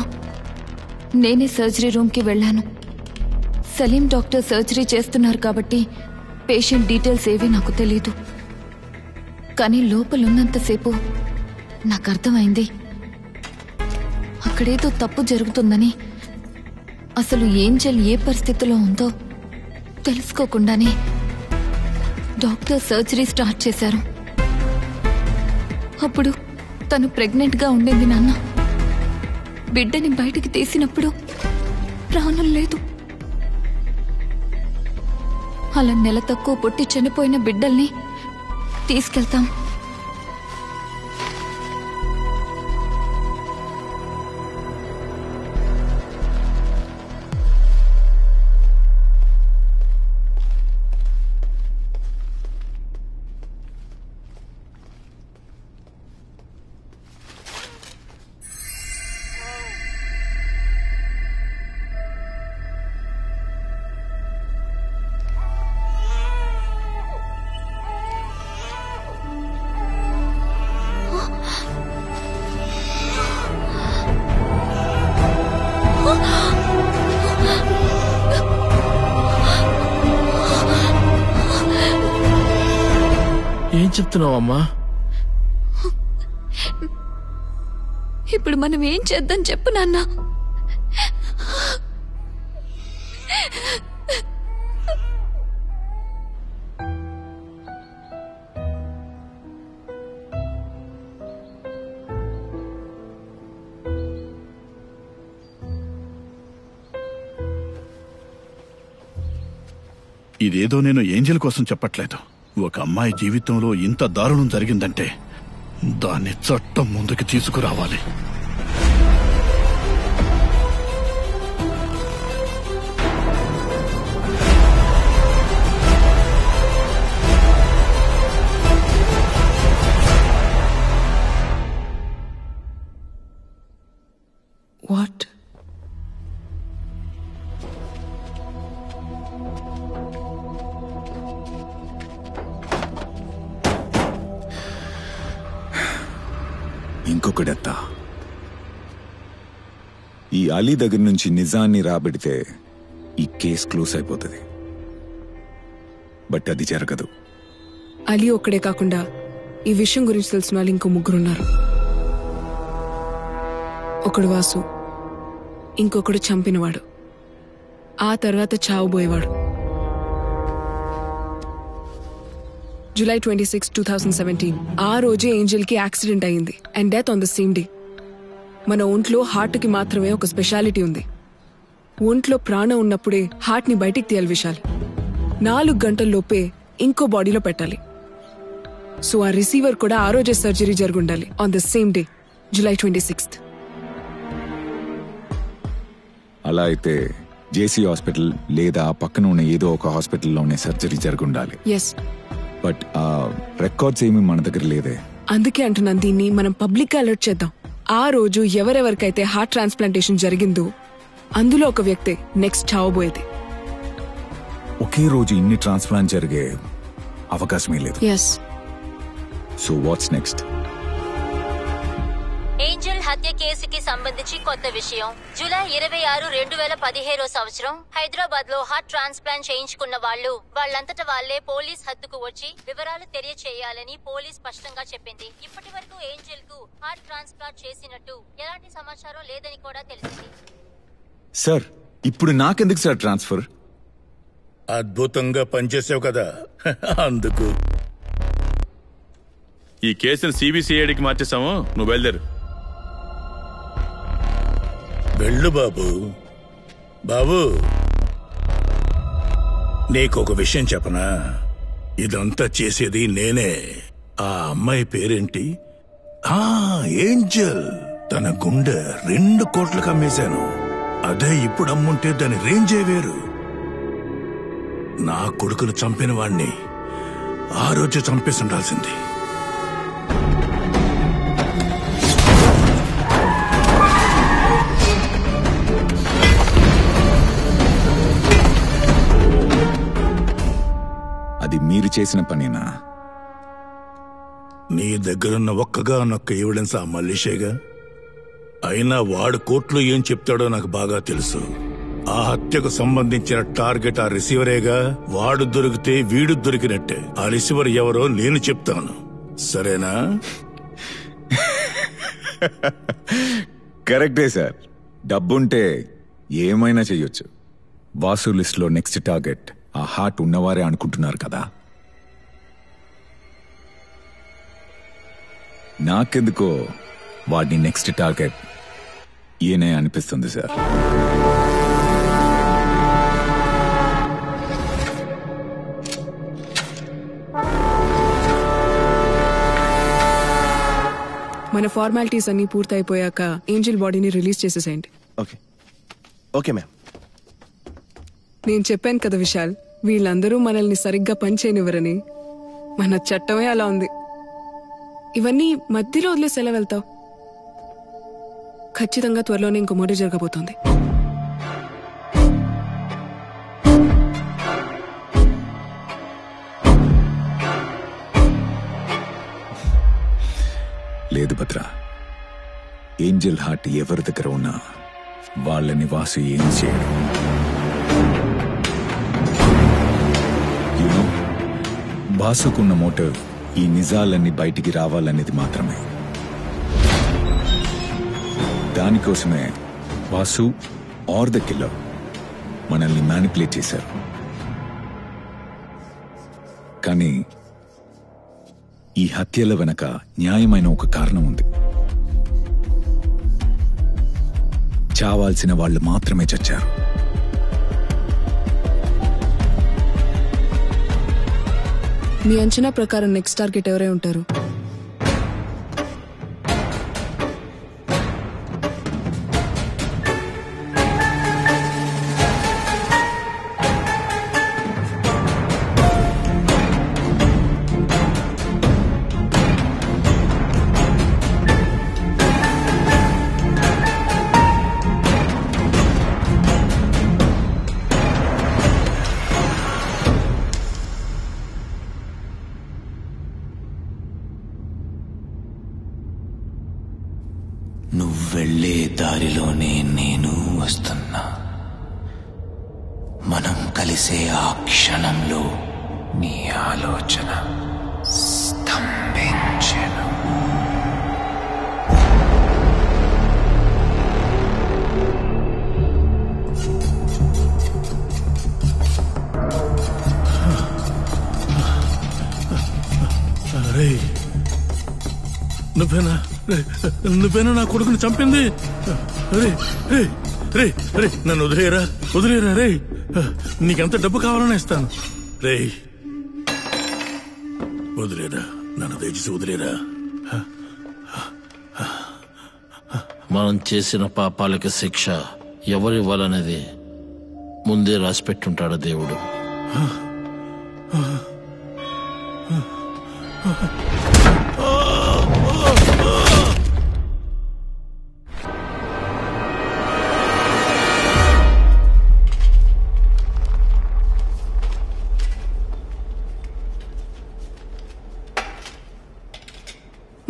నేనే సర్జరీ రూమ్ కి వెళ్ళాను. సలీం డాక్టర్ సర్జరీ చేస్తున్నారు కాబట్టి పేషెంట్ డీటెయిల్స్ ఏవి నాకు తెలీదు. కానీ లోపలున్నంతసేపు నాకు అర్థమైంది, అక్కడేదో తప్పు జరుగుతుందని. అసలు ఏంజల్ ఏ పరిస్థితిలో ఉందో తెలుసుకోకుండానే డాక్టర్ సర్జరీ స్టార్ట్ చేశారు. అప్పుడు తను ప్రెగ్నెంట్ గా ఉండింది నాన్న. బిడ్డని బయటికి తీసినప్పుడు ప్రాణం లేదు. అలా నెల తక్కువ పుట్టి చనిపోయిన బిడ్డల్ని తీసుకెళ్తాం. చెప్తున్నావమ్మా? ఇప్పుడు మనం ఏం చేద్దాం చెప్పు నాన్న. ఇదేదో నేను ఏంజెల్ కోసం చెప్పట్లేదు. ఒక అమ్మాయి జీవితంలో ఇంత దారుణం జరిగిందంటే దాన్ని చట్టం ముందుకు తీసుకురావాలి. వాట్? ఇంకొకడెత్తా. ఈ అలీ దగ్గర నుంచి నిజాన్ని రాబెడితే ఈ కేసు క్లోజ్ అయిపోతుంది. బట్ అది జరగదు. అలీ ఒక్కడే కాకుండా ఈ విషయం గురించి తెలిసిన వాళ్ళు ఇంకో ముగ్గురున్నారు. ఒకడు వాసు, ఇంకొకడు చంపినవాడు, ఆ తర్వాత చావబోయేవాడు. July 26, 2017 ఆ రోజే ఏంజెల్ కి యాక్సిడెంట్ అయింది and death on the same day. మన ఒంట్లో హార్ట్ కి మాత్రమే ఒక స్పెషాలిటీ ఉంది. ఒంట్లో ప్రాణం ఉన్నప్పుడే హార్ట్ ని బయటికి తీయాలి విశాల్. 4 గంటల్లోపే ఇంకో బాడీలో పెట్టాలి. సో ఆ రిసీవర్ కూడా ఆ రోజే సర్జరీ జరుగుండాలి on the same day, July 26th. అలా అయితే జేసీ హాస్పిటల్ లేదా పక్కన ఉన్న ఏదో ఒక హాస్పిటల్లోనే సర్జరీ జరుగుండాలి. ఎస్, బట్ ఆ రికార్డ్స్ ఏమీ మన దగ్గర లేదే. అందుకే అంటున్నాను, దీన్ని మనం పబ్లిక్ గా అలర్ట్ చేద్దాం. ఆ రోజు ఎవరెవరికైతే హార్ట్ ట్రాన్స్ప్లాంటేషన్ జరిగిందో అందులో ఒక వ్యక్తి నెక్స్ట్ చావబోయేది. ఒకే రోజు ఇన్ని ట్రాన్స్ప్లాంట్ జరిగే అవకాశమే లేదు. Yes. So what's next? Angel హత్య కేసుకి సంబంధించి కొత్త విషయం. జూలై 26, 2017 సంవత్సరం హైదరాబాద్ లో హార్ట్ ట్రాన్స్ప్లాంట్ చేయించుకున్న వాళ్ళు వాళ్ళంతట వాళ్లే పోలీస్ హద్దుకు వచ్చి వివరాలు తెలియచేయాలని పోలీస్ స్పష్టంగా చెప్పింది. ఇప్పటి వరకు ఏంజెల్ కు హార్ట్ ట్రాన్స్ప్లాంట్ చేసినట్టు ఎలాంటి సమాచారం లేదని కూడా తెలిసింది. సార్, ఇప్పుడు నాకెందుకు సార్ ట్రాన్స్ఫర్? అద్భుతంగా పనిచేసావు కదా, అందుకు. ఈ కేసును సిబిసిఐడికి మార్చేసాము. నువ్వు బయలుదేరు. వెళ్ళు బాబు. బాబు, నీకొక విషయం చెప్పనా? ఇదంతా చేసేది నేనే. ఆ అమ్మాయి పేరేంటి? ఏంజెల్. తన గుండె 2 కోట్లకు అమ్మేశాను. అదే ఇప్పుడు అమ్ముంటే దాని రేంజే వేరు. నా కొడుకును చంపిన వాణ్ణి ఆ రోజు చంపేసి ఉండాల్సింది. అది మీరు చేసిన పనేనా? నీ దగ్గరున్న ఒక్కగానొక్క ఎవిడెన్స్ ఆ మల్లేషేగా. అయినా వాడు కోర్టులో ఏం చెప్తాడో నాకు బాగా తెలుసు. ఆ హత్యకు సంబంధించిన టార్గెట్ ఆ రిసీవరేగా. వాడు దొరికితే వీడు దొరికినట్టే. ఆ రిసీవర్ ఎవరో నేను చెప్తాను, సరేనా? కరెక్టే సార్. డబ్బుంటే ఏమైనా చెయ్యొచ్చు. వాసు లిస్ట్ లో నెక్స్ట్ టార్గెట్ ఆ హార్ట్ ఉన్నవారే అనుకుంటున్నారు కదా. నాకెందుకో వాడిని నెక్స్ట్ టార్గెట్ ఈయనే అనిపిస్తుంది సార్. మన ఫార్మాలిటీస్ అన్ని పూర్తయిపోయాక ఏంజెల్ బాడీని రిలీజ్ చేసేసేయండి. Okay ma'am. నేను చెప్పాను కదా విశాల్, వీళ్ళందరూ మనల్ని సరిగ్గా పనిచేయనివ్వరని. మన చట్టమే అలా ఉంది. ఇవన్నీ మధ్యలో వదిలేసి ఎలా వెళ్తావు? ఖచ్చితంగా త్వరలోనే ఇంకో మర్డర్ జరగబోతోంది. లేదు భద్ర, ఏంజెల్ హార్ట్ ఎవరి దగ్గర ఉన్నా వాళ్ళని వాసు ఏం చేయడు. వాసుకున్న మోటివ్ ఈ నిజాలన్నీ బయటికి రావాలనేది మాత్రమే. దానికోసమే వాసు ఆర్ ద కిల్లర్ మనల్ని మ్యానిపులేట్ చేశారు. కానీ ఈ హత్యల వెనక న్యాయమైన ఒక కారణం ఉంది. చావాల్సిన వాళ్ళు మాత్రమే చచ్చారు. మీ అంచనా ప్రకారం నెక్స్ట్ టార్గెట్ ఎవరై ఉంటారు? నువ్వెళ్లే దారిలోనే నేను వస్తున్నా. మనం కలిసే ఆ క్షణంలో నీ ఆలోచన స్తంభించెను. నువ్వేనా నా కొడుకుని చంపింది? నన్ను వదిలేరా వదిలేరా రే, నీకెంత డబ్బు కావాలని ఇస్తాను రే. వదిలేరా, నన్ను దయచేసి వదిలేరా. మనం చేసిన పాపాలకి శిక్ష ఎవరివ్వాలనేది ముందే రాసి పెట్టుంటాడు దేవుడు.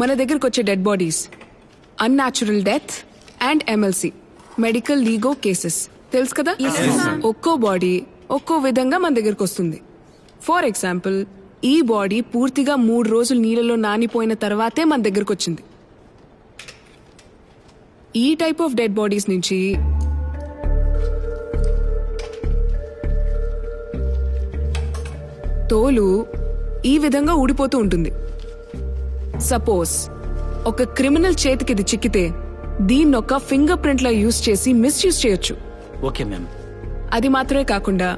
మన దగ్గరకు వచ్చే dead bodies unnatural death and MLC medical legal cases తెలుసు కదా. ఒక్కో బాడీ ఒక్కో విధంగా మన దగ్గరకు వస్తుంది. ఫర్ ఎగ్జాంపుల్, ఈ బాడీ పూర్తిగా 3 రోజులు నీళ్ళలో నానిపోయిన తర్వాతే మన దగ్గరకు వచ్చింది. ఈ టైప్ ఆఫ్ డెడ్ బాడీస్ నుంచి తోలు ఈ విధంగా ఊడిపోతూ ఉంటుంది. సపోజ్ ఒక క్రిమినల్ చేతికి ఇది చిక్కితే దీన్నొక ఫింగర్ ప్రింట్ లా యూజ్ చేసి మిస్యూజ్ చేయొచ్చు. Okay ma'am. అది మాత్రమే కాకుండా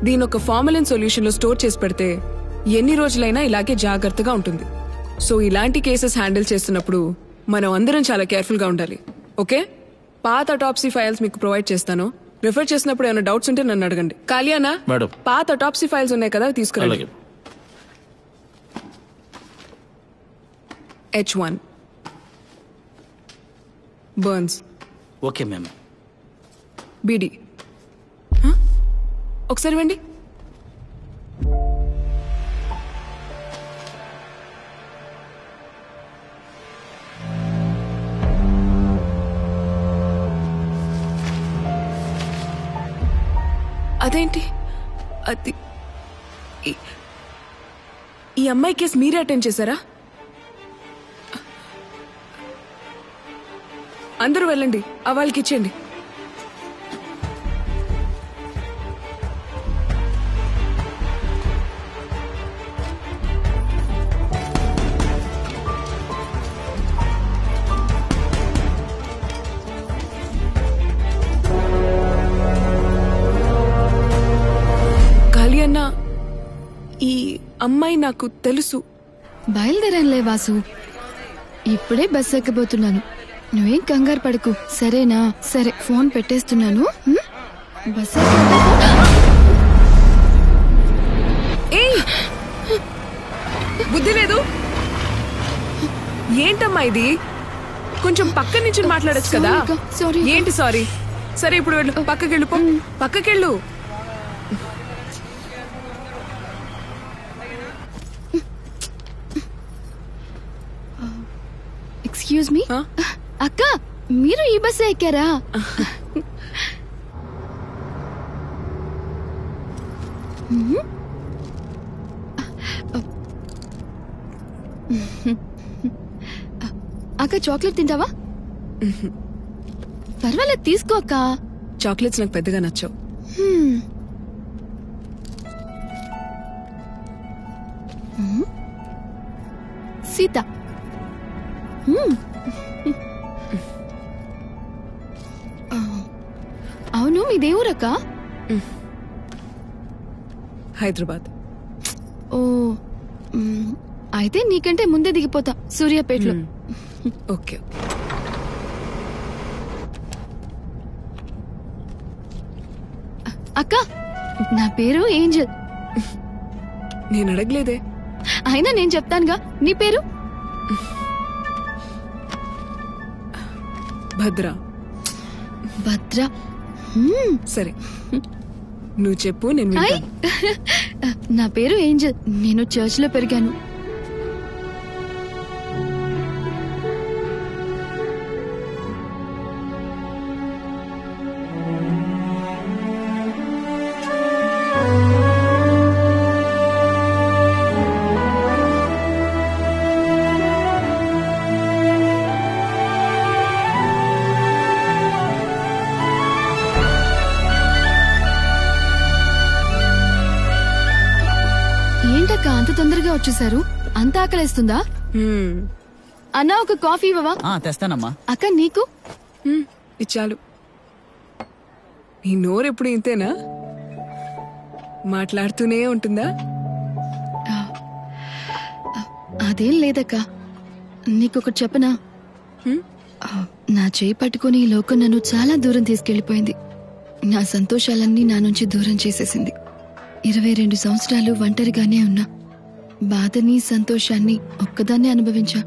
దీనొక ఫార్మలిన్ సొల్యూషన్ లో స్టోర్ చేసి పెడితే ఎన్ని రోజులైనా ఇలాగే జాగ్రత్తగా ఉంటుంది. సో ఇలాంటి కేసెస్ హ్యాండిల్ చేస్తున్నప్పుడు మనం అందరం చాలా కేర్ఫుల్ గా ఉండాలి. ఓకే, పాత అటాప్సీ ఫైల్స్ మీకు ప్రొవైడ్ చేస్తాను. రిఫర్ చేసినప్పుడు ఏమైనా డౌట్స్ ఉంటే నన్ను అడగండి. కాలియానా, పాత అటాప్సీ ఫైల్స్ ఉన్నాయి కదా, తీసుకురండి. H1 burns. Okay ma'am. BD ఒకసారి వెండి. అదేంటి అది ఈ అమ్మాయి కేసు మీరే అటెండ్ చేశారా? అందరూ వెళ్ళండి, ఆ వాళ్ళకి ఇచ్చేయండి. కాళీ అన్న, ఈ అమ్మాయి నాకు తెలుసు. బయలుదేరానులే వాసు, ఇప్పుడే బస్ ఎక్కబోతున్నాను. నువ్వేం కంగారు పడకు, సరేనా? సరే, ఫోన్ పెట్టేస్తున్నాను. బస్ బుద్ధి లేదు ఏంటమ్మా ఇది? కొంచెం పక్క నుంచి మాట్లాడచ్చు కదా. ఏంటి సారీ? సరే ఇప్పుడు వెళ్ళు, పక్కకెళ్ళు, పక్కకెళ్ళు. ఎక్స్క్యూజ్ మీ అక్క, మీరు ఈ బస్సు ఎక్కారా? అక్క చాక్లెట్ తింటావా? పర్వాలేదు తీసుకో అక్క. చాక్లెట్స్ నాకు పెద్దగా నచ్చవు. సీత అవును మీదే ఊరక్క? హైదరాబాద్. ఓ అయితే నీకంటే ముందే దిగిపోతా సూర్యాపేటలో. ఓకే. అక్క నా పేరు ఏంజల్. నేను అడగలేదే. అయినా నేను చెప్తానుగా. నీ పేరు? భద్ర. భద్ర. సరే నువ్వు చెప్పు, నేను వింటాను. నా పేరు ఏంజల్. నేను చర్చ్ లో పెరిగాను. అంత తొందరగా వచ్చేసారు? అంత ఆకలేస్తుందా? అన్నా ఒక కాఫీ ఇవ్వవా? తెస్తానమ్మా. అక్క నీకు? ఇచ్చాలు. నీ నోరెప్పుడు ఇంతేనా? మాట్లాడుతూనే ఉంటుందా? అదేం లేదక్క. నీకొకటి చెప్పనా? నా చేయి పట్టుకుని ఈ లోకం నన్ను చాలా దూరం తీసుకెళ్లిపోయింది. నా సంతోషాలన్నీ నా నుంచి దూరం చేసేసింది. 22 సంవత్సరాలు ఒంటరిగానే ఉన్నా. బాధని సంతోషాన్ని ఒక్కదాన్నే అనుభవించా.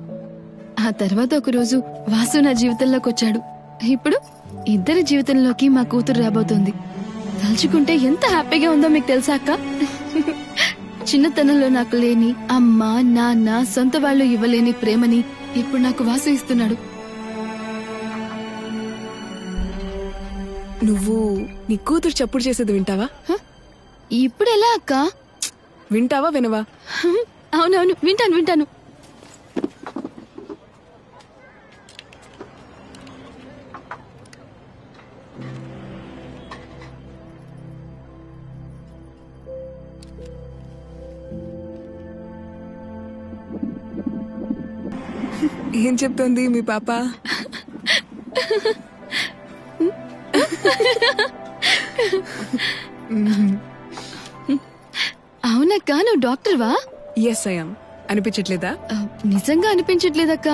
ఆ తర్వాత ఒకరోజు వాసు నా జీవితంలోకి వచ్చాడు. ఇప్పుడు ఇద్దరి జీవితంలోకి మా కూతురు రాబోతోంది. తలుచుకుంటే ఎంత హ్యాపీగా ఉందో మీకు తెలుసా అక్క? చిన్నతనంలో నాకు లేని అమ్మ నాన్న సొంత వాళ్ళు ఇవ్వలేని ప్రేమని ఇప్పుడు నాకు వాసు ఇస్తున్నాడు. నువ్వు నీ కూతురు చప్పుడు చేసేది వింటావా? ఇప్పుడు ఎలా అక్క? వింటావా వినవా? అవునవును వింటాను. ఏం చెప్తోంది మీ పాప? అవునక్క నువ్వు డాక్టర్వా? Yes I'm. అనిపించట్లేదా? నిజంగా అనిపించట్లేదక్క.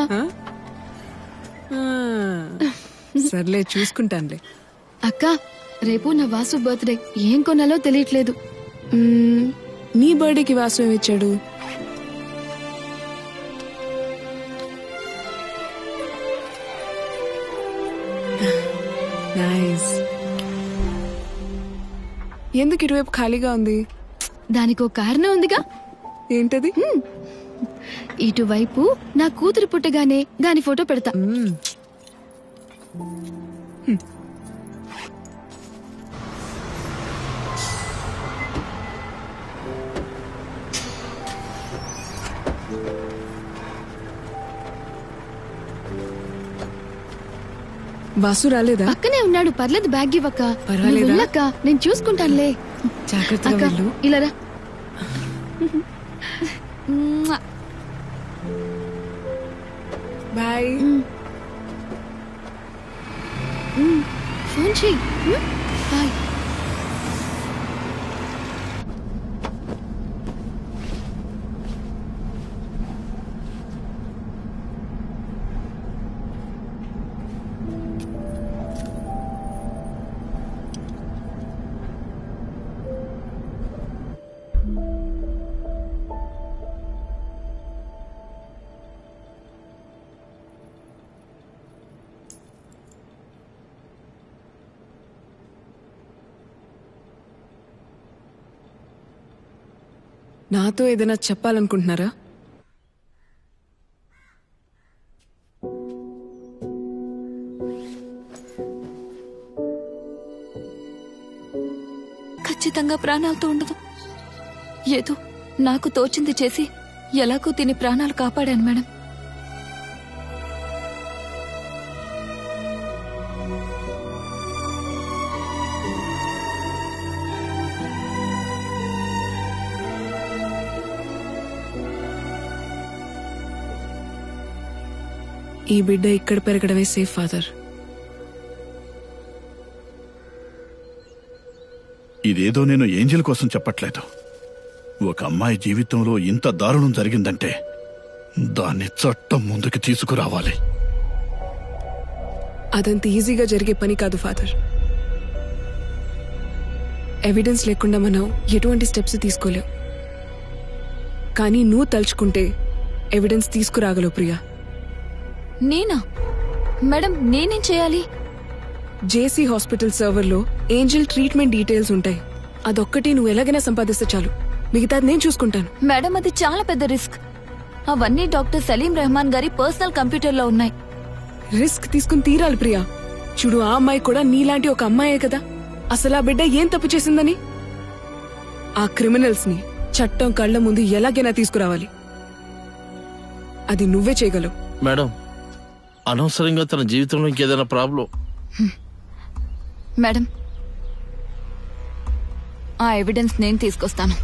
సర్లే చూసుకుంటానులే. అక్క రేపు నా వాసు బర్త్డే. ఏం కొనాలో తెలియట్లేదు. నీ బర్త్డేకి వాసు ఏమిచ్చాడు? నైస్. ఎందుకు ఇటువైపు ఖాళీగా ఉంది? దానికో కారణం ఉందిగా. ఏంటది? ఇటువైపు నా కూతురు పుట్టగానే దాని ఫోటో పెడతా. వాసు రాలేదా? పక్కనే ఉన్నాడు. పర్లేదు బ్యాగ్ ఇవ్వక్క. పర్వాలేదా? నువ్వు వెళ్ళక్క, నేను చూసుకుంటానులే. జాగ్రత్తగా వెళ్ళు. ఇలా రా. బాయ్. ఫోన్ చెయ్యి. బాయ్. నాతో ఏదైనా చెప్పాలనుకుంటున్నారా? ఖచ్చితంగా ప్రాణాలతో ఉండదు. ఏదో నాకు తోచింది చేసి ఎలాగో తిని ప్రాణాలు కాపాడాను మేడం. ఈ బిడ్డ ఇక్కడ పెరగడమే సేఫ్ ఫాదర్. ఇదేదో నేను ఏంజెల్ కోసం చెప్పట్లేదు. ఒక అమ్మాయి జీవితంలో ఇంత దారుణం జరిగిందంటే దాన్ని చట్టం ముందుకు తీసుకురావాలి. అదంత ఈజీగా జరిగే పని కాదు ఫాదర్. ఎవిడెన్స్ లేకుండా మనం ఎటువంటి స్టెప్స్ తీసుకోలేం. కానీ నువ్వు తలుచుకుంటే ఎవిడెన్స్ తీసుకురాగలవు ప్రియా. నేనా మేడం? నేనేం చేయాలి? జేసీ హాస్పిటల్ సర్వర్లో ఏంజెల్ ట్రీట్మెంట్ డీటెయిల్స్ ఉంటాయి. అదొక్కటి నువ్వు ఎలాగైనా సంపాదిస్తే చాలు, మిగతాది నేను చూసుకుంటాను. మేడం అది చాలా పెద్ద రిస్క్. అవన్నీ డాక్టర్ సలీం రెహమాన్ గారి పర్సనల్ కంప్యూటర్లో ఉన్నాయి. రిస్క్ తీసుకుని తీరాలి ప్రియా. చూడు, ఆ అమ్మాయి కూడా నీలాంటి ఒక అమ్మాయే కదా. అసలు ఆ బిడ్డ ఏం తప్పు చేసిందని? ఆ క్రిమినల్స్ ని చట్టం కళ్ల ముందు ఎలాగైనా తీసుకురావాలి. అది నువ్వే చేయగలవు. మేడం, అనవసరంగా తన జీవితంలో ఇంకేదైనా ప్రాబ్లం? మేడం, ఆ ఎవిడెన్స్ నేను తీసుకొస్తాను.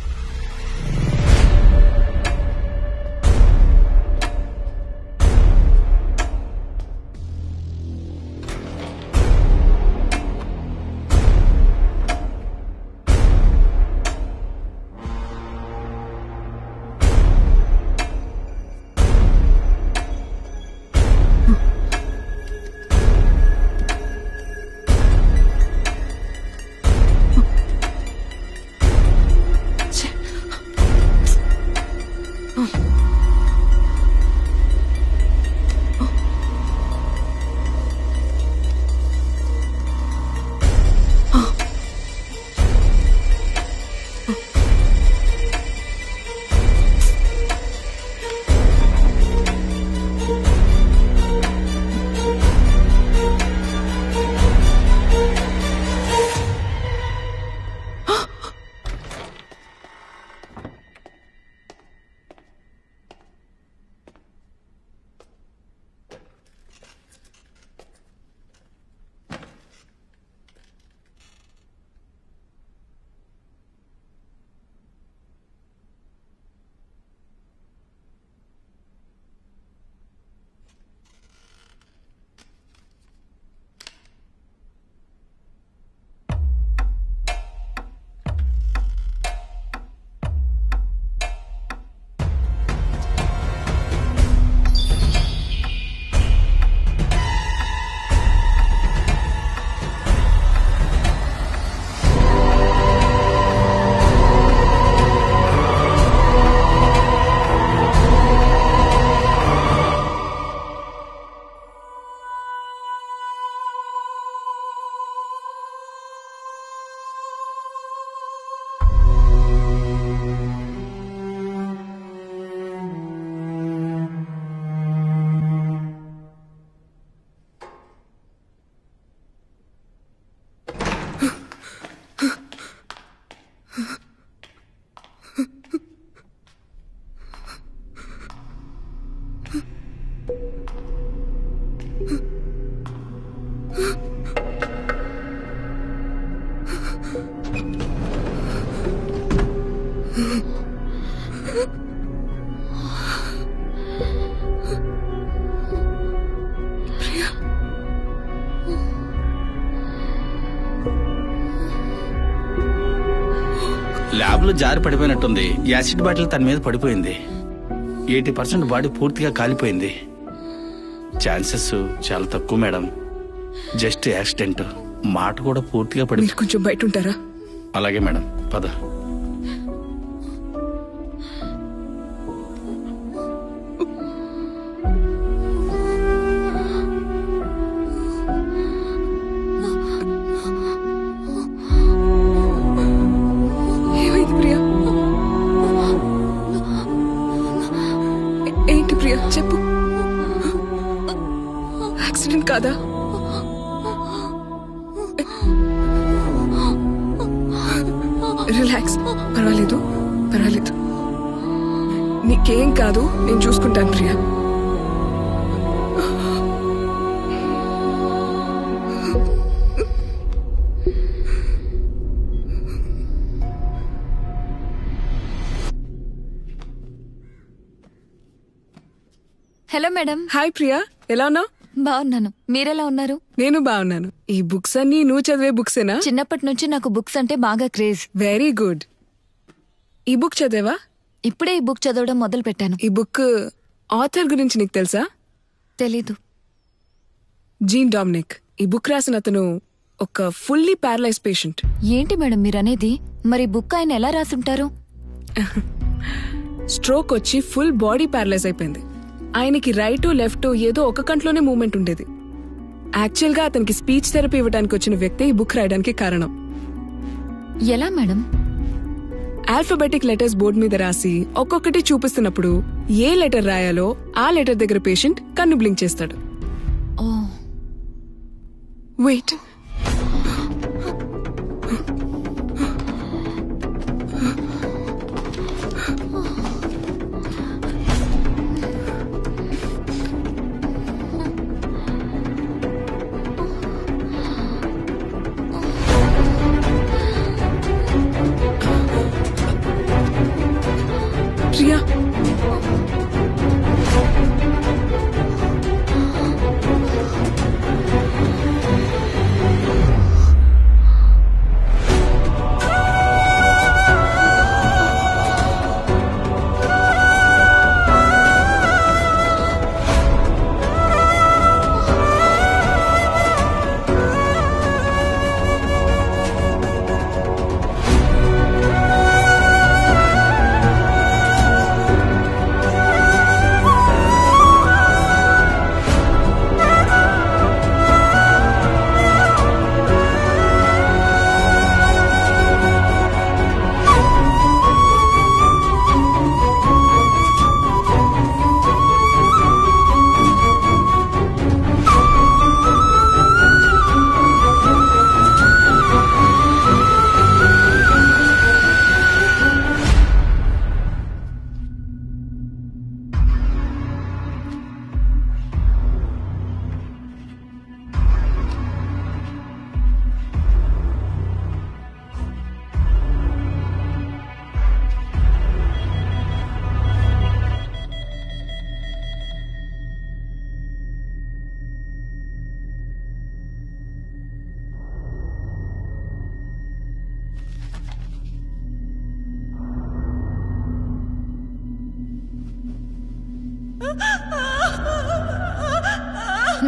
ల్యాబ్ లో జారి పడిపోయినట్టుంది. యాసిడ్ బాటిల్ తన మీద పడిపోయింది. 80% బాడీ పూర్తిగా కాలిపోయింది. ఛాన్సెస్ చాలా తక్కువ మేడం. Just accident. మాట కూడా పూర్తిగా పడి. కొంచెం బయట ఉంటారా? అలాగే మేడం, పద. చెప్పు, యాక్సిడెంట్ కాదా? రిలాక్స్, పర్వాలేదు పర్వాలేదు. నీకేం కాదు, నేను చూసుకుంటాను Priya. Hello madam. Hi Priya, ఎలా ఉన్నావు? బాగున్నాను, మీరెలా ఉన్నారు? నేను బాగున్నాను. ఈ బుక్స్ అన్ని నువ్వు చదివే బుక్సేనా? చిన్నప్పటి నుంచి నాకు బుక్స్ అంటే బాగా క్రేజ్. Very good. ఈ బుక్ చదివా? ఇప్పుడే ఈ బుక్ చదవడం మొదలు పెట్టాను. ఈ బుక్ ఆథర్ గురించి నీకు తెలుసా? తెలీదు. Gene Dominic. ఈ బుక్ రాసిన అతను ఒక ఫుల్లీ ప్యారలైజ్ పేషెంట్. ఏంటి మేడం మీరనేది? మరి బుక్ ఆయన ఎలా రాసుంటారు? స్ట్రోక్ వచ్చి ఫుల్ బాడీ ప్యారలైజ్ అయిపోయింది. ఆయనకి రైట్ లెఫ్ట్ ఏదో ఒక కంట్లోనే మూవ్మెంట్ ఉండేది. యాక్చువల్ గా అతనికి స్పీచ్ థెరపీ ఇవ్వడానికి వచ్చిన వ్యక్తి ఈ బుక్ రాయడానికి కారణం. ఎలా మేడం? ఆల్ఫాబెటిక్ లెటర్స్ బోర్డు మీద రాసి ఒక్కొక్కటి చూపిస్తున్నప్పుడు ఏ లెటర్ రాయాలో ఆ లెటర్ దగ్గర పేషెంట్ కన్ను బ్లింక్ చేస్తాడు. వెయిట్, ప్రియా,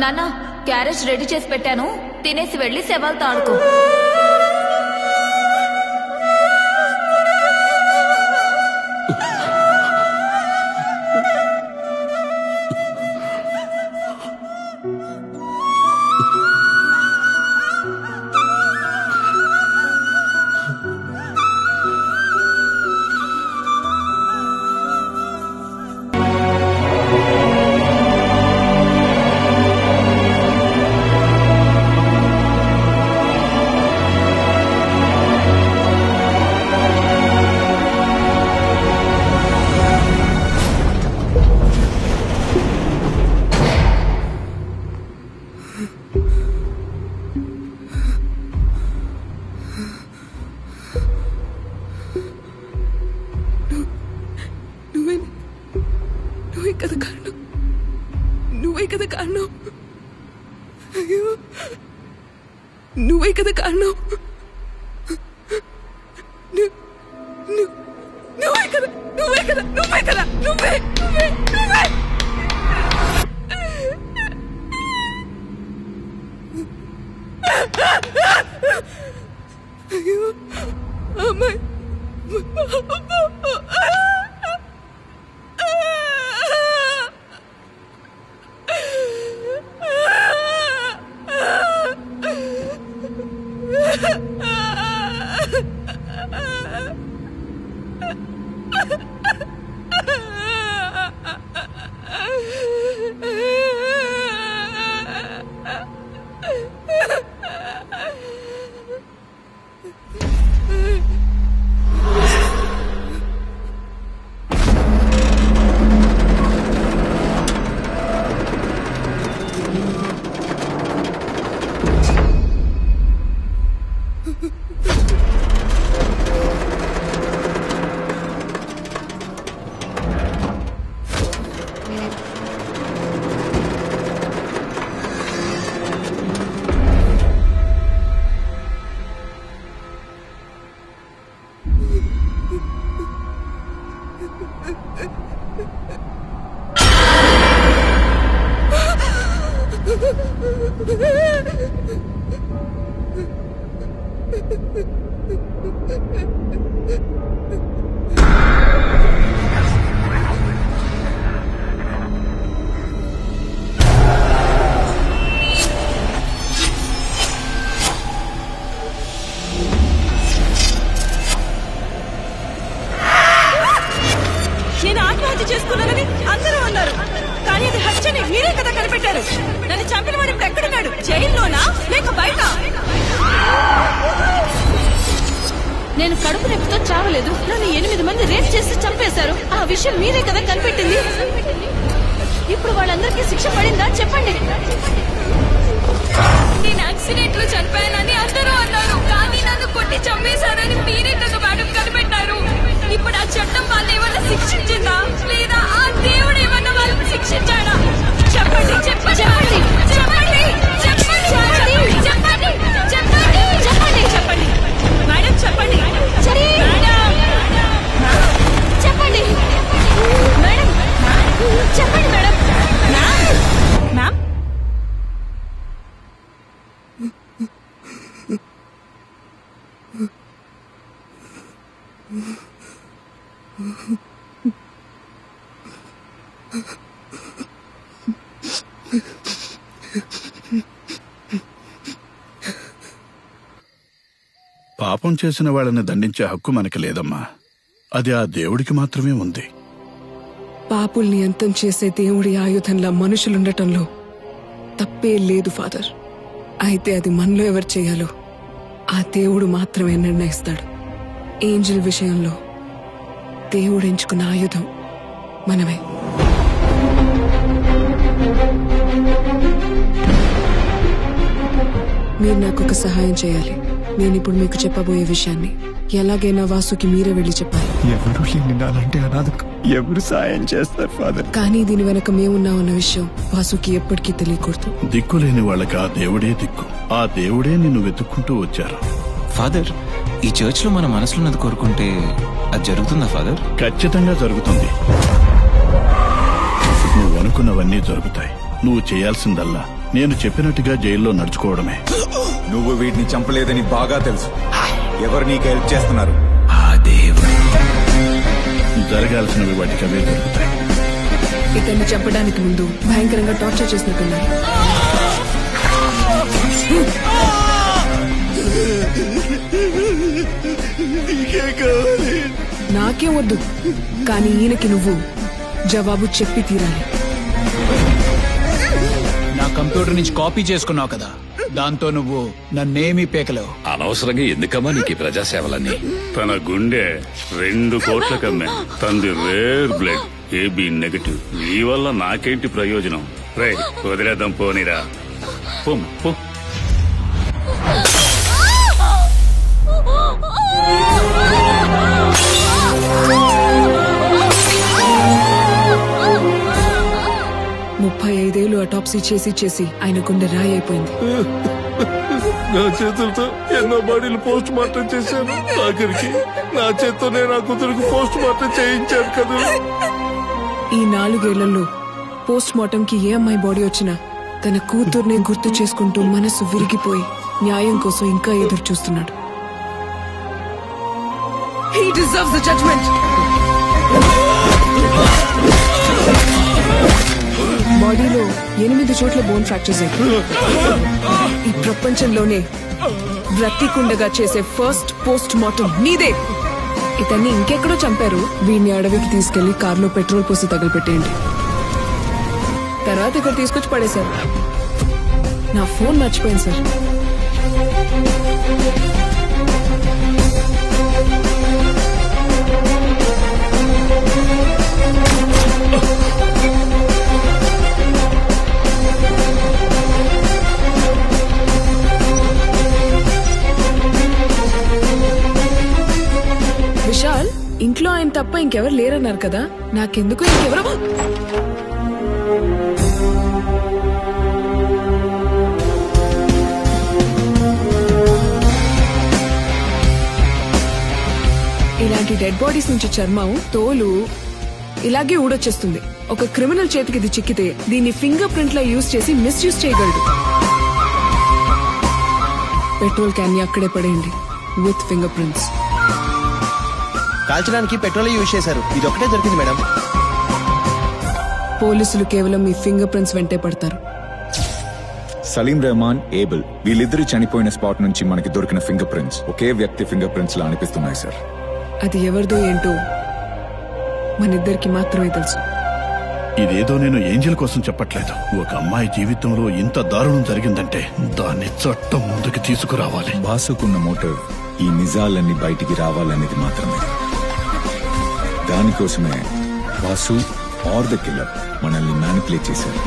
నాన్న, క్యారేజ్ రెడీ చేసి పెట్టాను, తినేసి వెళ్ళి శవాలతో ఆడుకో. నువ్వే కదా కారణం. అయ్యో, నువ్వే కదా కారణం. నువ్వే కదా నువ్వే కదా నువ్వే కదా నువ్వే నువ్వే నువ్వే. అయ్యో అమ్మాయి, నేను ఆత్మహత్య చేసుకున్నానని అందరూ అన్నారు, కానీ అది హత్యని మీరే కదా కనిపెట్టారు. నన్ను చంపిన వాడు ఇప్పుడు ఎక్కడున్నాడు? జైల్లోనా లేక బయట? నేను కడుపు నొప్పితో చావలేదు, నన్ను 8 మంది రేప్ చేసి చంపేశారు. ఆ విషయం మీరే కదా కనిపెట్టింది. ఇప్పుడు వాళ్ళందరికీ శిక్ష పడిందా చెప్పండి. నేను యాక్సిడెంట్ లో చనిపోయానని అందరూ అన్నారు, కానీ నన్ను కొట్టి చంపేశారని మీరే కదా మేడం కనిపెట్టారు. ఇప్పుడు ఆ చట్టం వాళ్ళు ఏమన్నా శిక్షించిందా లేదా ఆ దేవుడు ఏమన్నా వాళ్ళని శిక్షించాడా? చెప్పండి చెప్పండి చెప్పండి చెప్పండి చెప్పండి చెప్పండి చెప్పండి చెప్పండి చెప్పండి మేడం చెప్పండి. చెప్పండి మేడం, చెప్పండి మేడం. మ్యామ్ పాపం చేసిన వాళ్ళని దండించే హక్కు మనకి లేదమ్మా. అది ఆ దేవుడికి మాత్రమే ఉంది. పాపుల్ని అంతం చేసే దేవుడి ఆయుధంలా మనుషులుండటంలో తప్పే లేదు ఫాదర్. అయితే అది మనలో ఎవరు చేయాలో ఆ దేవుడు మాత్రమే నిర్ణయిస్తాడు. ఏంజల్ విషయంలో దేవుడు ఎంచుకున్న ఆయుధం మనమే. మీరు నాకు ఒక సహాయం చేయాలి. నేను ఇప్పుడు మీకు చెప్పబోయే విషయాన్ని ఎలాగైనా వాసుకి మీరే వెళ్ళి చెప్పాలి. ఎవరు లేని నాలంటే అనాథకు ఎవరు సాయం చేస్తారు ఫాదర్? కానీ దీని వెనక మేమున్నామన్న విషయం వాసుకి ఎప్పటికీ తెలియకూడదు. దిక్కులేని వాళ్ళకి ఆ దేవుడే దిక్కు. ఆ దేవుడే నిన్ను వెతుక్కుంటూ వచ్చారు. ఫాదర్, ఈ చర్చ్ లో మన మనసులో ఉన్నది కోరుకుంటే అది జరుగుతుందా ఫాదర్? ఖచ్చితంగా జరుగుతుంది. నువ్వు అనుకున్నవన్నీ జరుగుతాయి. నువ్వు చేయాల్సిందల్లా నేను చెప్పినట్టుగా జైల్లో నడుచుకోవడమే. నువ్వు వీటిని చంపలేదని బాగా తెలుసు. ఎవరు నీకు హెల్ప్ చేస్తున్నారు? ఆ దేవుడు. జరగాల్సినవి వాటికి అవే జరుగుతాయి. ఇతన్ని చంపడానికి ముందు భయంకరంగా టార్చర్ చేసినట్టున్నారు. నాకేం వద్దు, కానీ ఈయనకి నువ్వు జవాబు చెప్పి తీరాలి. నా కంప్యూటర్ నుంచి కాపీ చేసుకున్నావు కదా, దాంతో నువ్వు నన్నేమీ పేకలేవు. అనవసరంగా ఎందుకమ్మా నీకు ఈ ప్రజాసేవలన్నీ? తన గుండె 2 కోట్ల కమ్మే, తంది రేర్ బ్లడ్ AB నెగటివ్. నీ వల్ల నాకేంటి ప్రయోజనం? రే వదిలేద్దాం పోనీరా. పో 35 ఏళ్ళు అటాప్సీ చేసి ఆయన గుండె రాయి అయిపోయింది. నా చేతులతో ఎన్నో బాడీలు పోస్ట్ మార్టం చేశాను. ఆఖరికి నా చేత్తోనే నా కూతురికి పోస్ట్ మార్టం చేయించాను కదా. ఈ 4 ఏళ్లలో పోస్ట్ మార్టం కి ఏ అమ్మాయి బాడీ వచ్చినా తన కూతుర్నే గుర్తు చేసుకుంటూ మనసు విరిగిపోయి న్యాయం కోసం ఇంకా ఎదురు చూస్తున్నాడు. He deserves the judgment. బాడీలో 8 చోట్ల బోన్ ఫ్రాక్చర్స్ అయ్యాయి. ఈ ప్రపంచంలోనే బ్రతికుండగా చేసే ఫస్ట్ పోస్ట్ మార్టం నీదే. ఇతన్ని ఇంకెక్కడో చంపారు. వీడిని అడవికి తీసుకెళ్లి కారులో పెట్రోల్ పోసి తగలపెట్టేయండి. తర్వాత ఇక్కడ తీసుకొచ్చి పడేశారు. నా ఫోన్ మర్చిపోయింది సార్. విశాల్, ఇంట్లో ఆయన తప్ప ఇంకెవరు లేరన్నారు కదా, నాకెందుకు ఇంకెవరు. ఇలాంటి డెడ్ బాడీస్ నుంచి చర్మం, తోలు ఇలాగే ఊడొచ్చేస్తుంది. ఒక క్రిమినల్ చేతికి ఇది చిక్కితే దీన్ని ఫింగర్ ప్రింట్ లా యూజ్ చేసి మిస్యూజ్ చేయగలడు. పెట్రోల్ క్యాన్ ని అక్కడే పడేయండి విత్ ఫింగర్ ప్రింట్స్. కాల్చడానికి పెట్రోల్ యూజ్ చేశారు. ఇది ఒకటే దొరికింది మేడం. పోలీసులు కేవలం మీ ఫింగర్ ప్రింట్స్ వెంటే పడతారు. సలీం రెహమాన్, ఏబుల్ వీళ్ళిద్దరు చనిపోయిన స్పాట్ నుంచి మనకి దొరికిన ఫింగర్ ప్రింట్స్ ఒకే వ్యక్తి ఫింగర్ ప్రింట్స్ లా అనిపిస్తున్నాయి సార్. అది ఎవరిదో ఏంటో మనిద్దరికి మాత్రమే తెలుసు. ఇదేదో నేను ఏంజల్ కోసం చెప్పట్లేదు. ఒక అమ్మాయి జీవితంలో ఇంత దారుణం జరిగిందంటే దాన్ని చట్టం ముందుకు తీసుకురావాలి. వాసుకున్న మోటివ్ ఈ నిజాలన్నీ బయటికి రావాలనేది మాత్రమే. దానికోసమే వాసు ఆర్ ద కిల్లర్ మనల్ని మ్యానిపులేట్ చేశారు.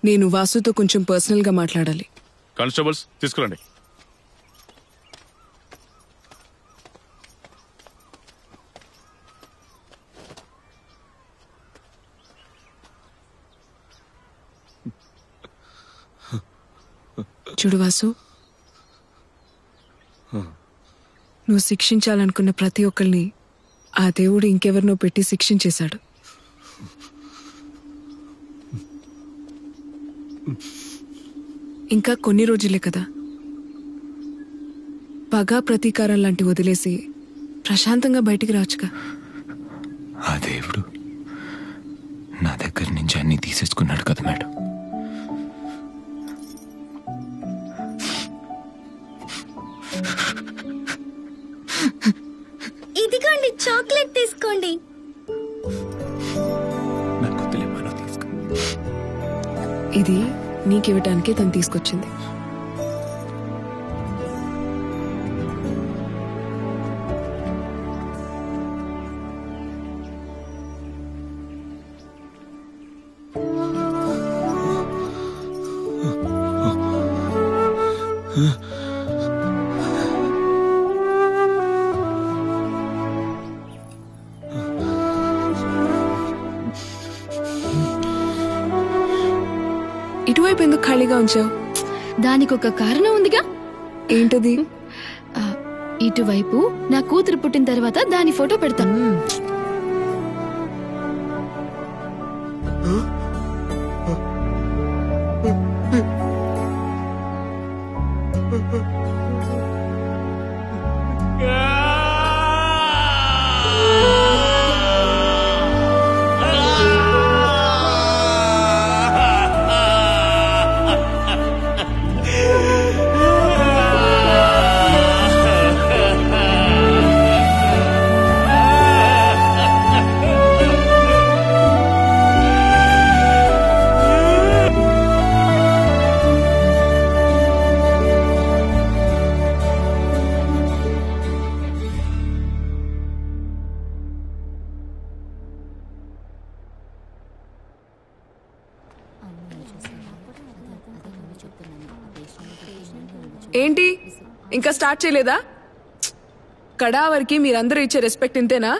నేను వాసుతో కొంచెం పర్సనల్ గా మాట్లాడాలి. కానిస్టేబుల్స్ తీసుకురండి. చూడు వాసు, నువ్వు శిక్షించాలనుకున్న ప్రతి ఒక్కరిని ఆ దేవుడు ఇంకెవరినో పెట్టి శిక్షించేశాడు. ఇంకా కొన్ని రోజులే కదా. పగా ప్రతీకారం లాంటి వదిలేసి ప్రశాంతంగా బయటికి రావచ్చుగా. ఆ దేవుడు నా దగ్గర నుంచి అన్ని తీసేసుకున్నాడు కదా మేడం. ఇదిగోండి చాక్లెట్ తీసుకోండి. ఇది నీకివ్వటానికే తను తీసుకొచ్చింది. ఇటువైపు ఎందుకు ఖాళీగా ఉంచావు? దానికి ఒక కారణం ఉందిగా. ఏంటది? ఇటువైపు నా కూతురు పుట్టిన తర్వాత దాని ఫోటో పెడతా. ఏంటి ఇంకా స్టార్ట్ చేయలేదా? కడావర్కి మీరందరూ ఇచ్చే రెస్పెక్ట్ ఇంతేనా?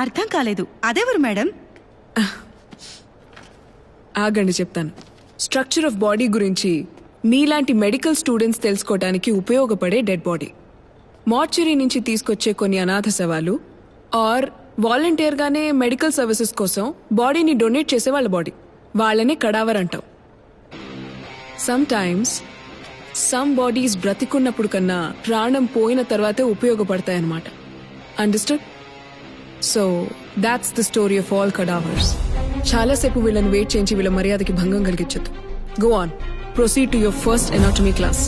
అర్థం కాలేదు. అదెవరు మేడం? ఆగండి చెప్తాను. స్ట్రక్చర్ ఆఫ్ బాడీ గురించి మీలాంటి మెడికల్ స్టూడెంట్స్ తెలుసుకోవడానికి ఉపయోగపడే డెడ్ బాడీ, మార్చురీ నుంచి తీసుకొచ్చే కొన్ని అనాథ శవాలు, ఆర్ వాలంటీర్గానే మెడికల్ సర్వీసెస్ కోసం బాడీని డొనేట్ చేసే వాళ్ళ బాడీ, వాళ్ళని కడావర్ అంటాం. సమ్ టైమ్స్ సమ్ బాడీస్ బ్రతికున్నప్పుడు కన్నా ప్రాణం పోయిన తర్వాతే ఉపయోగపడతాయన్నమాట. Understood? So that's the story of all cadavers. చాలాసేపు వీళ్ళని వెయిట్ చేయించి వీళ్ళ మర్యాదకి భంగం కలిగించదు. Go on, proceed to your first anatomy class.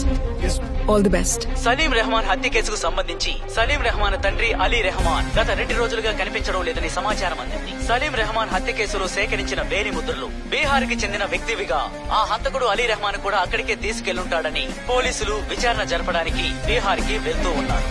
All the best. Salim Rehman హత్య కేసుకు సంబంధించి సలీం రెహమాన్ తండ్రి అలీ రెహమాన్ గత 2 రోజులుగా కనిపించడం లేదని సమాచారం అందింది. సలీం రెహమాన్ హత్య కేసులో సేకరించిన వేలి ముద్రలు బీహార్ కి చెందిన వ్యక్తివిగా ఆ హంతకుడు అలీ రెహమాన్ కూడా అక్కడికే తీసుకెళ్లుంటాడని పోలీసులు విచారణ జరపడానికి బీహార్ కి వెళ్తూ ఉన్నారు.